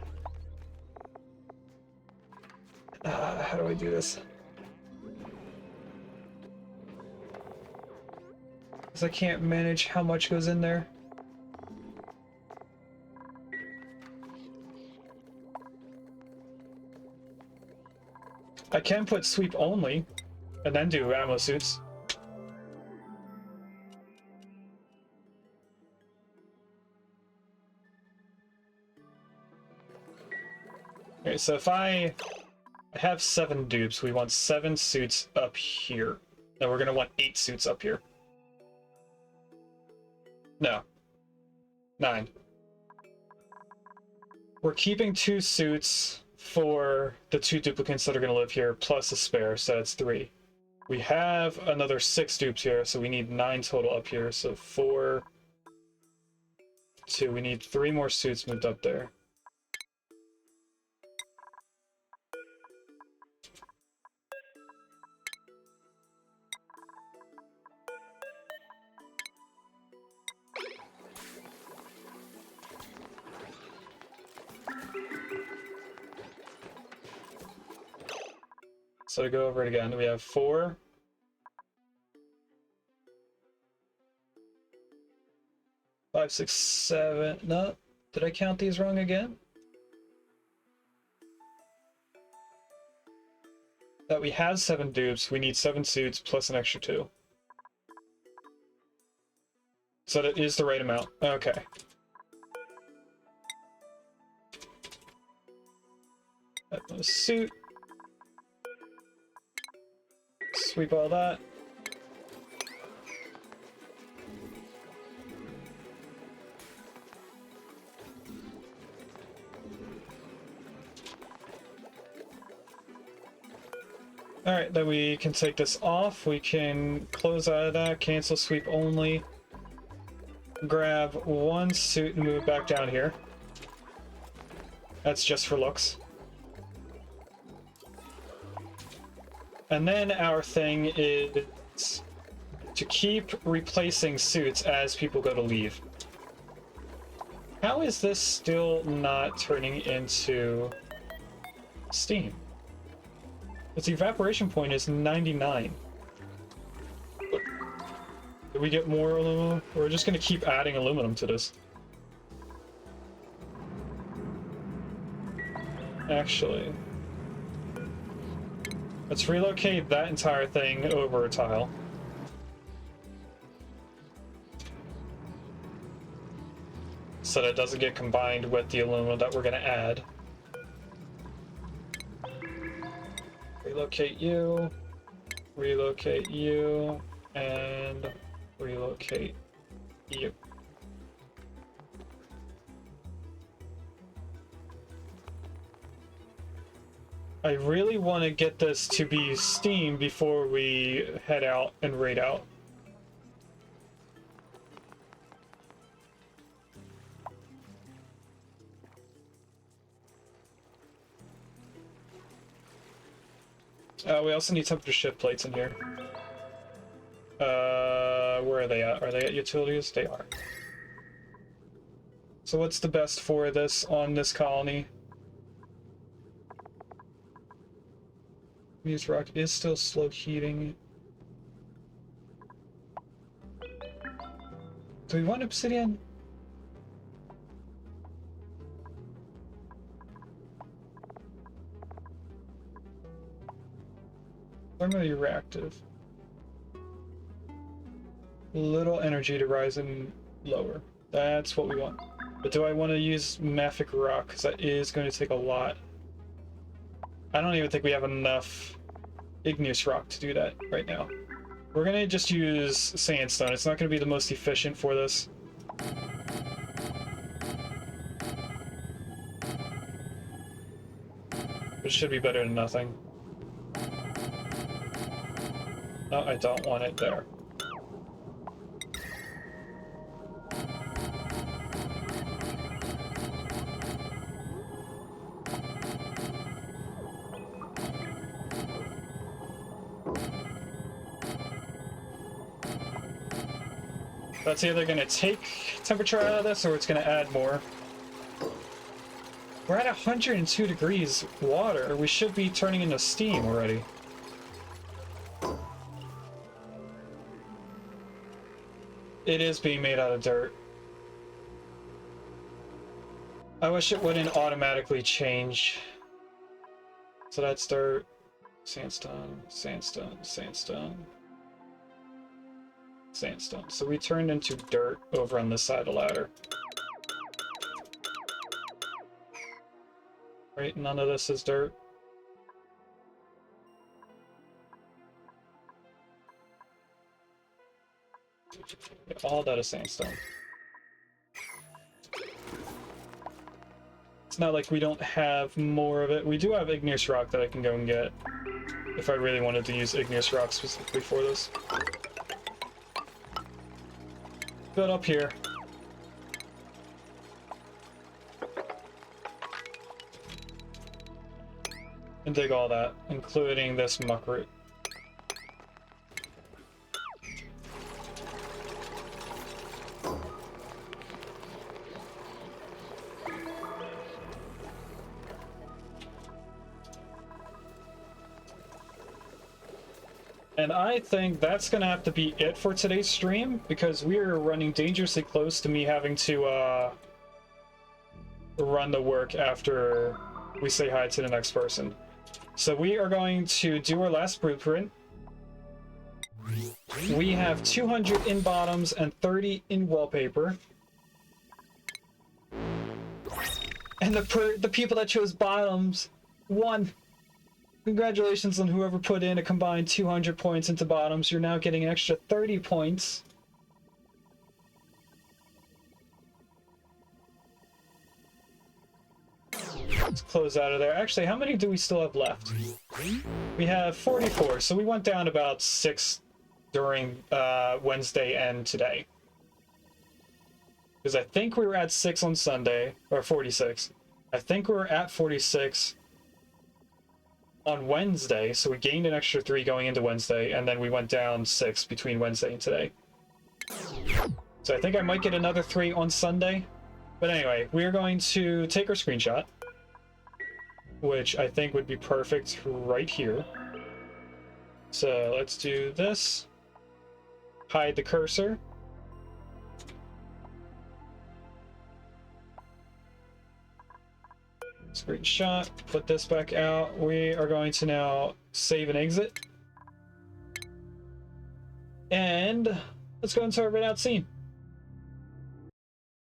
How do I do this? Because I can't manage how much goes in there. I can put sweep only, and then do ammo suits. Okay, so if I have 7 dupes, we want 7 suits up here. Then we're gonna want 8 suits up here. No. 9. We're keeping 2 suits for the 2 duplicates that are gonna live here, plus a spare, so that's 3. We have another 6 dupes here, so we need 9 total up here, so 4, 2, we need 3 more suits moved up there. So to go over it again, we have 4, 5, 6, 7. No, did I count these wrong again? That we have 7 dupes, we need 7 suits plus an extra 2. So that is the right amount. Okay. A suit. Sweep all that. Alright, then we can take this off. We can close out of that, cancel sweep only. Grab 1 suit and move back down here. That's just for looks. And then our thing is to keep replacing suits as people go to leave. How is this still not turning into steam? Its evaporation point is 99. Did we get more aluminum? We're just going to keep adding aluminum to this. Actually, let's relocate that entire thing over a tile. So that it doesn't get combined with the aluminum that we're going to add. Relocate you, and relocate you. I really want to get this to be steam before we head out and raid out. We also need temperature shift plates in here. Where are they at? Are they at utilities? They are. So what's the best for this on this colony? Use rock is still slow heating. Do we want obsidian? Thermally reactive. Little energy to rise and lower. That's what we want. But do I want to use mafic rock? Because that is going to take a lot. I don't even think we have enough igneous rock to do that right now. We're going to just use sandstone. It's not going to be the most efficient for this. But it should be better than nothing. No, I don't want it there. That's either going to take temperature out of this or it's going to add more. We're at 102 degrees water. We should be turning into steam already. It is being made out of dirt. I wish it wouldn't automatically change. So that's dirt, sandstone, sandstone, sandstone, sandstone. So we turned into dirt over on this side of the ladder. Right, none of this is dirt. Yeah, all that is sandstone. It's not like we don't have more of it. We do have igneous rock that I can go and get if I really wanted to use igneous rock specifically for this. But up here. And dig all that, including this muck root. And I think that's gonna have to be it for today's stream, because we are running dangerously close to me having to run the work after we say hi to the next person. So we are going to do our last blueprint. We have 200 in bottoms and 30 in wallpaper. And the people that chose bottoms won. Congratulations on whoever put in a combined 200 points into bottoms. You're now getting an extra 30 points. Let's close out of there. Actually, how many do we still have left? We have 44, so we went down about 6 during Wednesday and today. Because I think we were at 6 on Sunday, or 46. I think we were at 46 on Wednesday, so we gained an extra 3 going into Wednesday, and then we went down 6 between Wednesday and today. So I think I might get another 3 on Sunday. But anyway, we are going to take our screenshot, which I think would be perfect right here. So let's do this. Hide the cursor. Screenshot, put this back out. We are going to now save and exit. And let's go into our readout scene.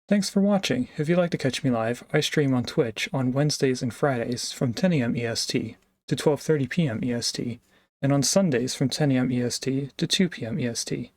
Thanks for watching. If you'd like to catch me live, I stream on Twitch on Wednesdays and Fridays from 10 AM EST to 12:30 PM EST, and on Sundays from 10 AM EST to 2 PM EST.